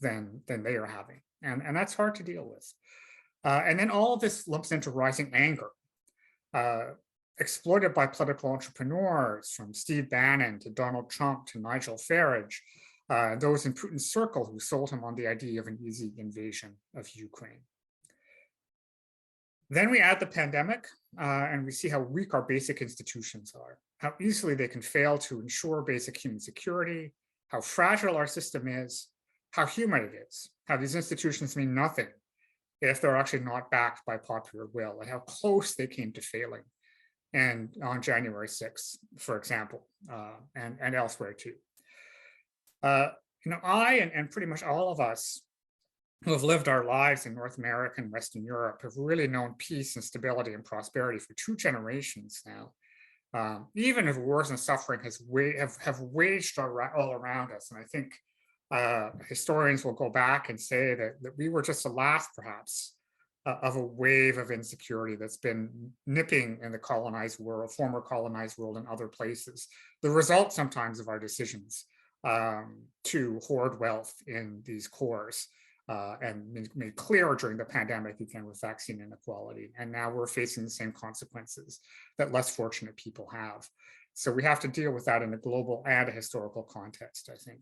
F: than they are having. And that's hard to deal with. And then all of this lumps into rising anger, exploited by political entrepreneurs, from Steve Bannon to Donald Trump to Nigel Farage, those in Putin's circle who sold him on the idea of an easy invasion of Ukraine. Then we add the pandemic, and we see how weak our basic institutions are, how easily they can fail to ensure basic human security, how fragile our system is, how human it is, how these institutions mean nothing if they're actually not backed by popular will, and how close they came to failing. And on January 6th, for example, and elsewhere too. I and pretty much all of us who have lived our lives in North America and Western Europe have really known peace and stability and prosperity for 2 generations now. Even if wars and suffering have waged all around us. And I think historians will go back and say that we were just the last, perhaps, of a wave of insecurity that's been nipping in the colonized world, former colonized world, and other places. The result sometimes of our decisions to hoard wealth in these cores, and made clearer during the pandemic, again, with vaccine inequality. And now we're facing the same consequences that less fortunate people have. So we have to deal with that in a global and a historical context, I think.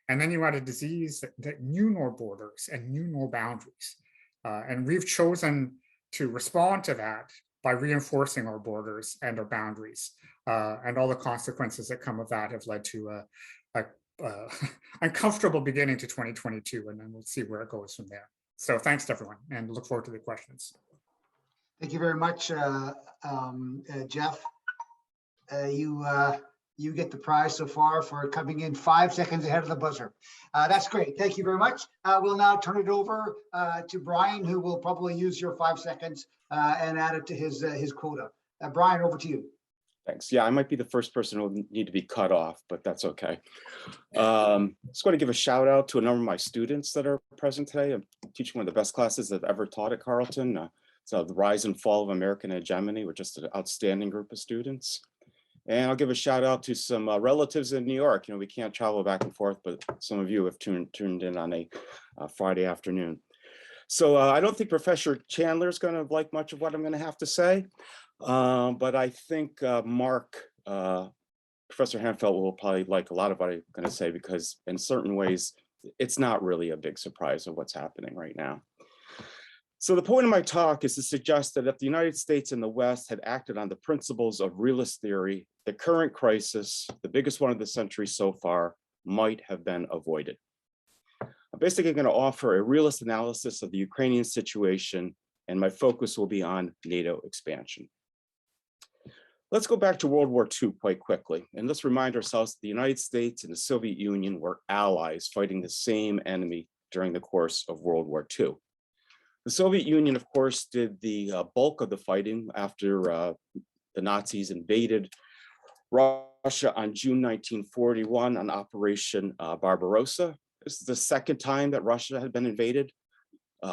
F: And then you add a disease that knew no borders and knew no boundaries. And we've chosen to respond to that by reinforcing our borders and our boundaries. And all the consequences that come of that have led to a uncomfortable beginning to 2022, and then we'll see where it goes from there. So thanks to everyone, and look forward to the questions.
A: Thank you very much, Jeff. You you get the prize so far for coming in 5 seconds ahead of the buzzer. That's great. Thank you very much. We'll now turn it over to Brian, who will probably use your 5 seconds and add it to his quota. Brian, over to you.
G: Thanks. Yeah, I might be the first person who will need to be cut off, but that's okay. Just want to give a shout out to a number of my students that are present today. I'm teaching one of the best classes I've ever taught at Carleton. So the Rise and Fall of American Hegemony. We're just an outstanding group of students. And I'll give a shout out to some relatives in New York. You know, we can't travel back and forth, but some of you have tuned in on a Friday afternoon. So I don't think Professor Chandler is going to like much of what I'm going to have to say. But I think Marc, Professor Hanvelt will probably like a lot of what I'm going to say, because in certain ways, it's not really a big surprise of what's happening right now. So the point of my talk is to suggest that if the United States and the West had acted on the principles of realist theory, the current crisis, the biggest one of the century so far, might have been avoided. I'm basically going to offer a realist analysis of the Ukrainian situation, and my focus will be on NATO expansion. Let's go back to World War II quite quickly, and let's remind ourselves that the United States and the Soviet Union were allies fighting the same enemy during the course of World War II. The Soviet Union, of course, did the bulk of the fighting after the Nazis invaded Russia on June 1941 on Operation Barbarossa. This is the second time that Russia had been invaded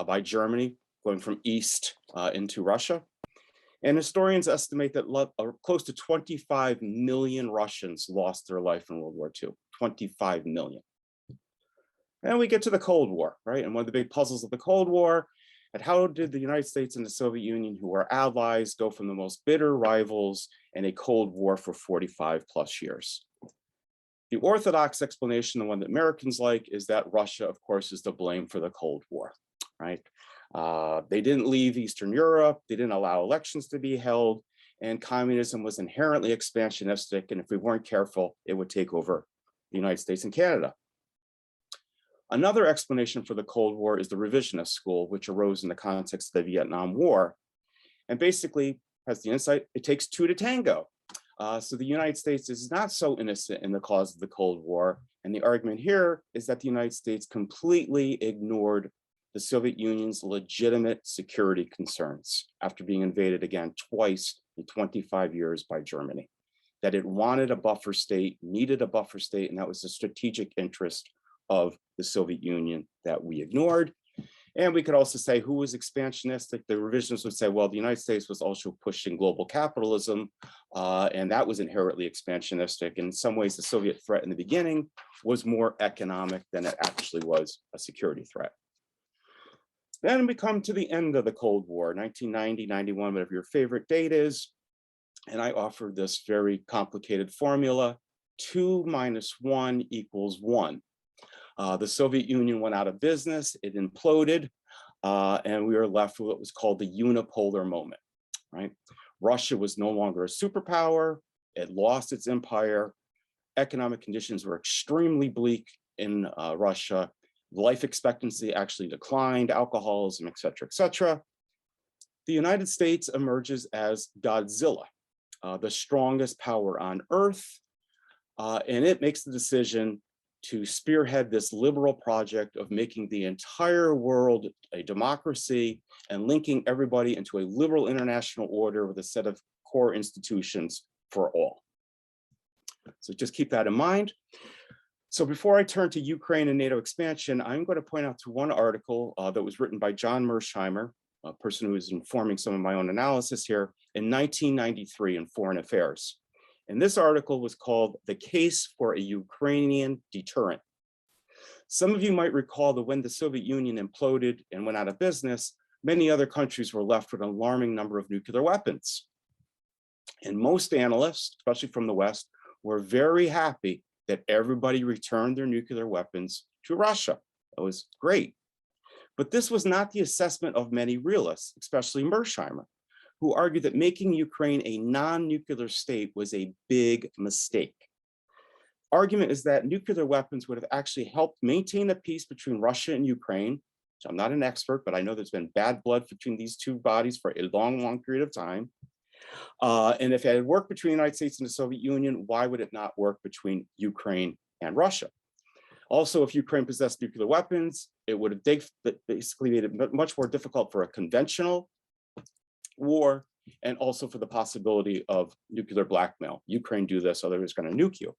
G: by Germany, going from east into Russia. And historians estimate that close to 25 million Russians lost their life in World War II, 25 million. And we get to the Cold War, right? And one of the big puzzles of the Cold War, and how did the United States and the Soviet Union, who were allies, go from the most bitter rivals in a Cold War for 45 plus years? The orthodox explanation, the one that Americans like, is that Russia, of course, is to blame for the Cold War, right? They didn't leave Eastern Europe, they didn't allow elections to be held, and communism was inherently expansionistic, and if we weren't careful, it would take over the United States and Canada. Another explanation for the Cold War is the revisionist school, which arose in the context of the Vietnam War, and basically has the insight, it takes two to tango. So the United States is not so innocent in the cause of the Cold War, and the argument here is that the United States completely ignored the Soviet Union's legitimate security concerns after being invaded again twice in 25 years by Germany. That it wanted a buffer state, needed a buffer state, and that was the strategic interest of the Soviet Union that we ignored. And we could also say who was expansionistic. The revisionists would say, well, the United States was also pushing global capitalism, and that was inherently expansionistic. In some ways, the Soviet threat in the beginning was more economic than it actually was a security threat. Then we come to the end of the Cold War, 1990, 91, whatever your favorite date is. And I offer this very complicated formula, 2 minus 1 equals 1. The Soviet Union went out of business, it imploded, and we were left with what was called the unipolar moment, right? Russia was no longer a superpower, it lost its empire, economic conditions were extremely bleak in Russia, life expectancy actually declined, alcoholism, et cetera, et cetera. The United States emerges as Godzilla, the strongest power on earth, and it makes the decision to spearhead this liberal project of making the entire world a democracy and linking everybody into a liberal international order with a set of core institutions for all. So just keep that in mind. So before I turn to Ukraine and NATO expansion, I'm going to point out to one article that was written by John Mersheimer, a person who is informing some of my own analysis here, in 1993 in Foreign Affairs. And this article was called "The Case for a Ukrainian Deterrent." Some of you might recall that when the Soviet Union imploded and went out of business, many other countries were left with an alarming number of nuclear weapons. And most analysts, especially from the West, were very happy that everybody returned their nuclear weapons to Russia. That was great. But this was not the assessment of many realists, especially Mersheimer, who argued that making Ukraine a non-nuclear state was a big mistake. Argument is that nuclear weapons would have actually helped maintain a peace between Russia and Ukraine, which I'm not an expert, but I know there's been bad blood between these two bodies for a long, long period of time. And if it had worked between the United States and the Soviet Union, why would it not work between Ukraine and Russia? Also, if Ukraine possessed nuclear weapons, it would have basically made it much more difficult for a conventional war, and also for the possibility of nuclear blackmail. Ukraine do this, otherwise going to nuke you.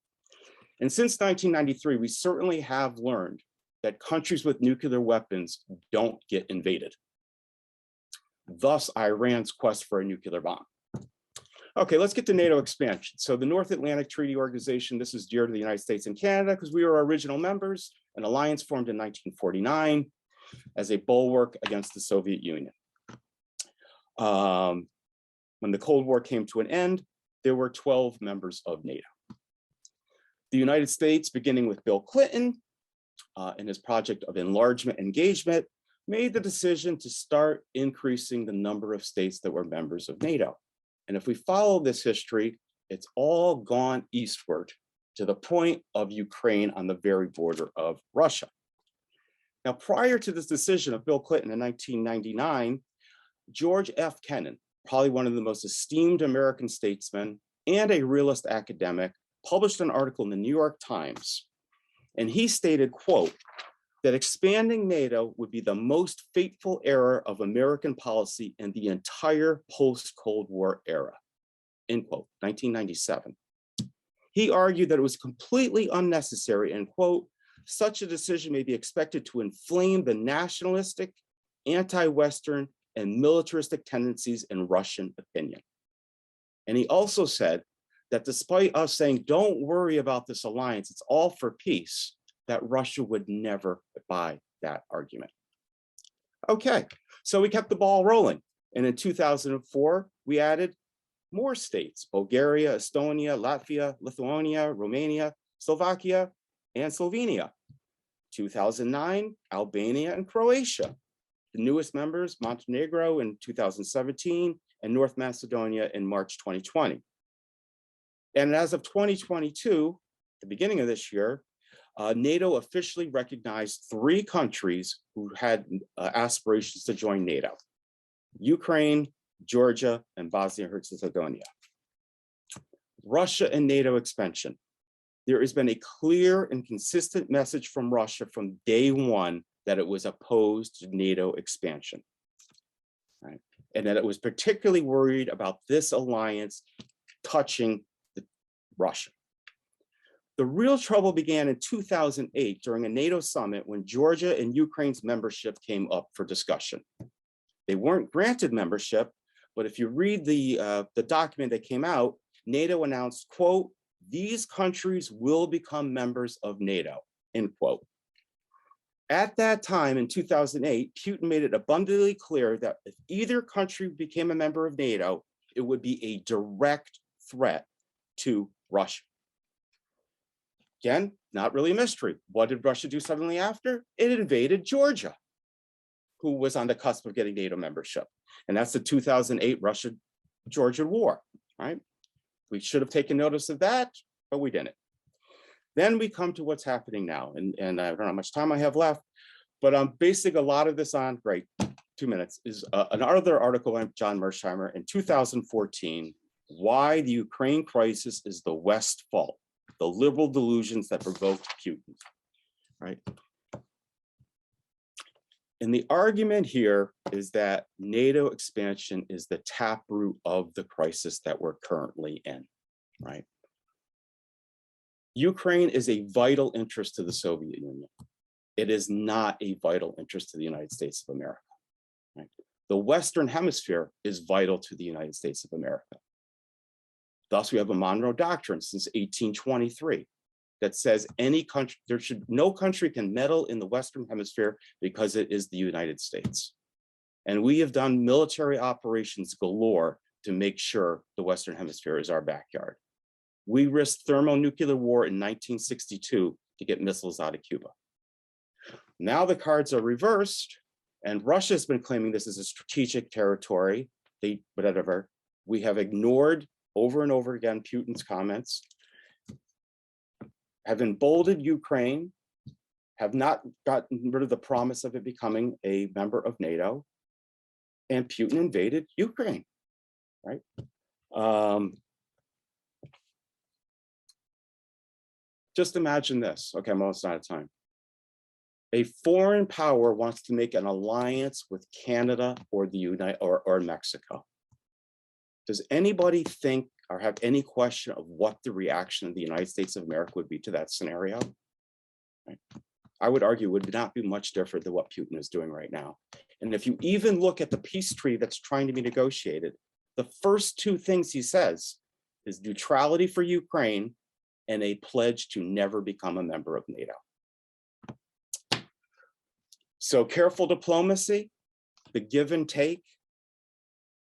G: And since 1993, we certainly have learned that countries with nuclear weapons don't get invaded. Thus, Iran's quest for a nuclear bomb. Okay, let's get to NATO expansion. So the North Atlantic Treaty Organization, this is dear to the United States and Canada because we were original members, an alliance formed in 1949 as a bulwark against the Soviet Union. When the Cold War came to an end, there were 12 members of NATO. The United States, beginning with Bill Clinton and his project of enlargement engagement, made the decision to start increasing the number of states that were members of NATO. And if we follow this history, it's all gone eastward to the point of Ukraine on the very border of Russia. Now, prior to this decision of Bill Clinton in 1999, George F. Kennan, probably one of the most esteemed American statesmen and a realist academic, published an article in the New York Times. And he stated, quote, that expanding NATO would be the most fateful era of American policy in the entire post-Cold War era, end quote, 1997. He argued that it was completely unnecessary and, quote, such a decision may be expected to inflame the nationalistic, anti-Western, and militaristic tendencies in Russian opinion. And he also said that despite us saying, don't worry about this alliance, it's all for peace, that Russia would never buy that argument. Okay, so we kept the ball rolling. And in 2004, we added more states: Bulgaria, Estonia, Latvia, Lithuania, Romania, Slovakia, and Slovenia. 2009, Albania and Croatia. The newest members, Montenegro in 2017 and North Macedonia in March 2020. And as of 2022, the beginning of this year, NATO officially recognized 3 countries who had aspirations to join NATO: Ukraine, Georgia, and Bosnia and Herzegovina. Russia and NATO expansion. There has been a clear and consistent message from Russia from day one that it was opposed to NATO expansion, right? And that it was particularly worried about this alliance touching Russia. The real trouble began in 2008 during a NATO summit when Georgia and Ukraine's membership came up for discussion. They weren't granted membership, but if you read the document that came out, NATO announced, quote, these countries will become members of NATO, end quote. At that time in 2008, Putin made it abundantly clear that if either country became a member of NATO, it would be a direct threat to Russia. Again, not really a mystery. What did Russia do suddenly after? It invaded Georgia, who was on the cusp of getting NATO membership. And that's the 2008 Russia-Georgia war, right? We should have taken notice of that, but we didn't. Then we come to what's happening now. And I don't know how much time I have left, but I'm basing a lot of this on, great, 2 minutes, is another article by John Mersheimer in 2014, Why the Ukraine Crisis is the West's Fault, the liberal delusions that provoked Putin, right? And the argument here is that NATO expansion is the taproot of the crisis that we're currently in, right? Ukraine is a vital interest to the Soviet Union. It is not a vital interest to the United States of America, right? The Western Hemisphere is vital to the United States of America. Thus, we have a Monroe Doctrine since 1823 that says any country, no country can meddle in the Western Hemisphere because it is the United States. And we have done military operations galore to make sure the Western Hemisphere is our backyard. We risked thermonuclear war in 1962 to get missiles out of Cuba. Now the cards are reversed, and Russia's been claiming this as a strategic territory. Whatever. We have ignored over and over again Putin's comments, have emboldened Ukraine, have not gotten rid of the promise of it becoming a member of NATO, and Putin invaded Ukraine, right? Just imagine this. Okay, I'm almost out of time. A foreign power wants to make an alliance with Canada or the or Mexico. Does anybody think or have any question of what the reaction of the United States of America would be to that scenario? Right? I would argue it would not be much different than what Putin is doing right now. And if you even look at the peace treaty that's trying to be negotiated, the first two things he says is neutrality for Ukraine and a pledge to never become a member of NATO. So careful diplomacy, the give and take,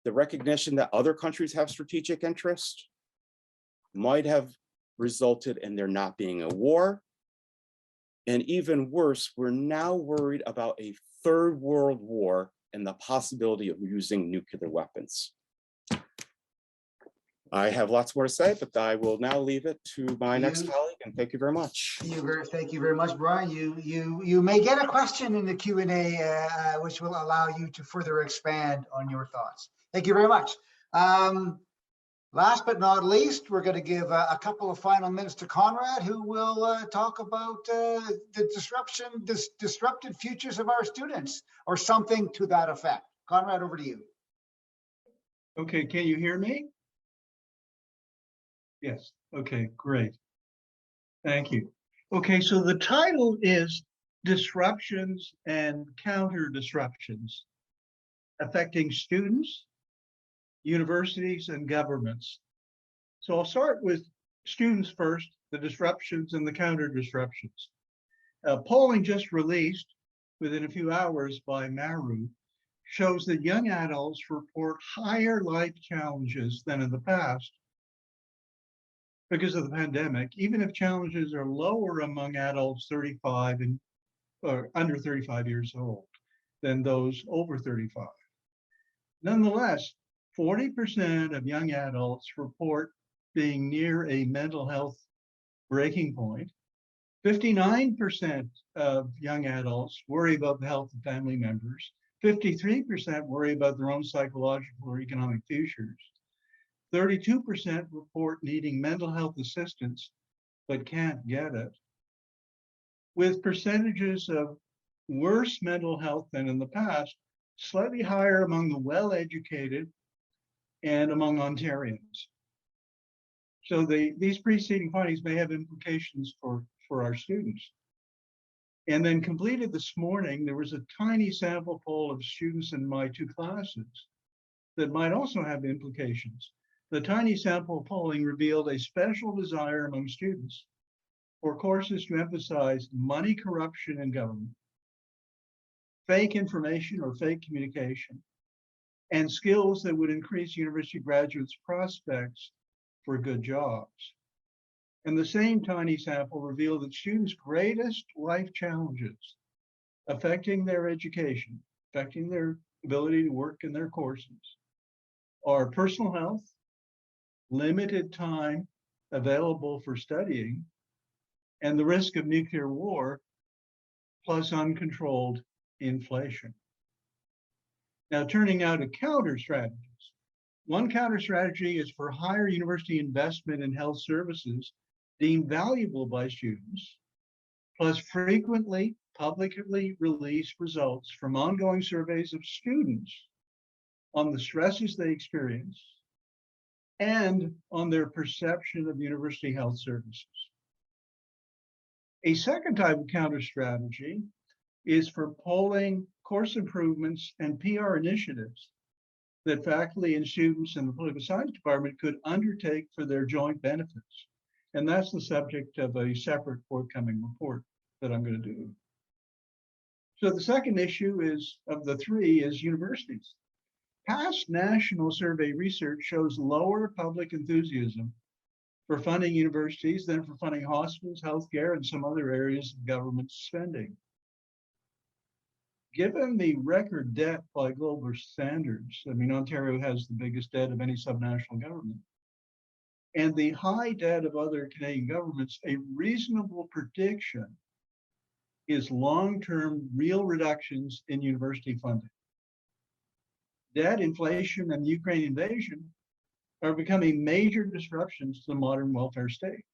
G: the recognition that other countries have strategic interest might have resulted in there not being a war. And even worse, we're now worried about a third world war and the possibility of using nuclear weapons. I have lots more to say, but I will now leave it to my next colleague, and thank you very much.
A: Thank you very much, Brian. You may get a question in the Q&A, which will allow you to further expand on your thoughts. Thank you very much. Last but not least, we're going to give a couple of final minutes to Conrad, who will talk about the disrupted futures of our students, or something to that effect. Conrad, over to you.
H: Okay, can you hear me? Yes, okay, great. Thank you. Okay, so the title is Disruptions and Counter Disruptions Affecting Students, Universities, and Governments. So I'll start with students first, the disruptions and the counter disruptions. Polling just released within a few hours by Maru shows that young adults report higher life challenges than in the past because of the pandemic, even if challenges are lower among adults 35 and or under 35 years old than those over 35. Nonetheless, 40% of young adults report being near a mental health breaking point. 59% of young adults worry about the health of family members. 53% worry about their own psychological or economic futures. 32% report needing mental health assistance, but can't get it. With percentages of worse mental health than in the past, slightly higher among the well-educated and among Ontarians. So these preceding findings may have implications for our students. And then completed this morning, there was a tiny sample poll of students in my two classes that might also have implications. The tiny sample polling revealed a special desire among students for courses to emphasize money corruption in government, fake information or fake communication, and skills that would increase university graduates' prospects for good jobs. And the same tiny sample revealed that students' greatest life challenges affecting their education, affecting their ability to work in their courses, are personal health, limited time available for studying, and the risk of nuclear war, plus uncontrolled inflation. Now, turning now to counter strategies. One counter strategy is for higher university investment in health services deemed valuable by students, plus frequently publicly released results from ongoing surveys of students on the stresses they experience and on their perception of university health services. A second type of counter strategy is for polling, course improvements, and PR initiatives that faculty and students in the political science department could undertake for their joint benefits. And that's the subject of a separate forthcoming report that I'm going to do. So the second issue is, of the three, is universities. Past national survey research shows lower public enthusiasm for funding universities than for funding hospitals, healthcare, and some other areas of government spending. Given the record debt by global standards, I mean, Ontario has the biggest debt of any subnational government, and the high debt of other Canadian governments, a reasonable prediction is long-term real reductions in university funding. Debt, inflation, and the Ukraine invasion are becoming major disruptions to the modern welfare state.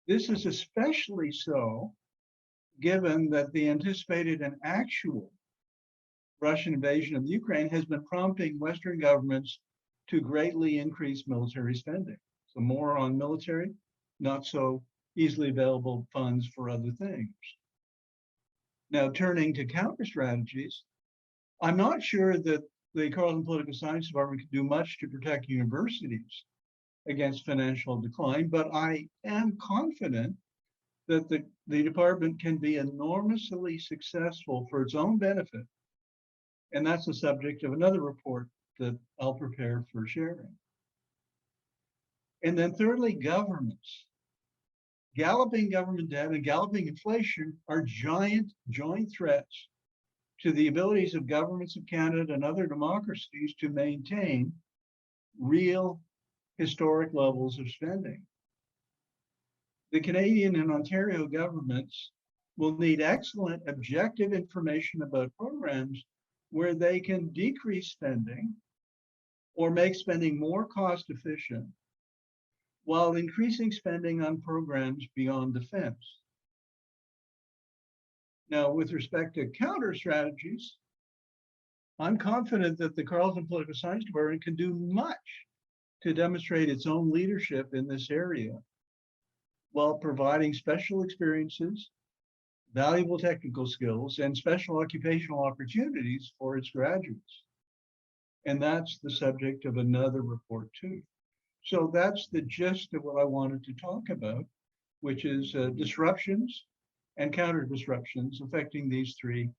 H: This is especially so given that the anticipated and actual Russian invasion of Ukraine has been prompting Western governments to greatly increase military spending. So more on military, not so easily available funds for other things. Now, turning to counter strategies, I'm not sure that the Carleton Political Science Department can do much to protect universities against financial decline, but I am confident that the department can be enormously successful for its own benefit. And that's the subject of another report that I'll prepare for sharing. And then thirdly, governments. Galloping government debt and galloping inflation are giant joint threats to the abilities of governments of Canada and other democracies to maintain real historic levels of spending. The Canadian and Ontario governments will need excellent objective information about programs where they can decrease spending or make spending more cost efficient while increasing spending on programs beyond defense. Now, with respect to counter strategies, I'm confident that the Carleton Political Science Department can do much to demonstrate its own leadership in this area while providing special experiences, valuable technical skills, and special occupational opportunities for its graduates. And that's the subject of another report too. So that's the gist of what I wanted to talk about, which is disruptions and counter disruptions affecting these three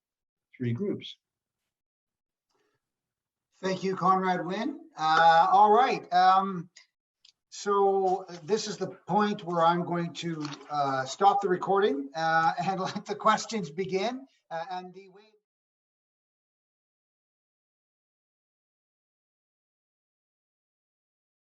H: groups.
A: Thank you, Conrad Wynn. All right. So this is the point where I'm going to stop the recording and let the questions begin. And the way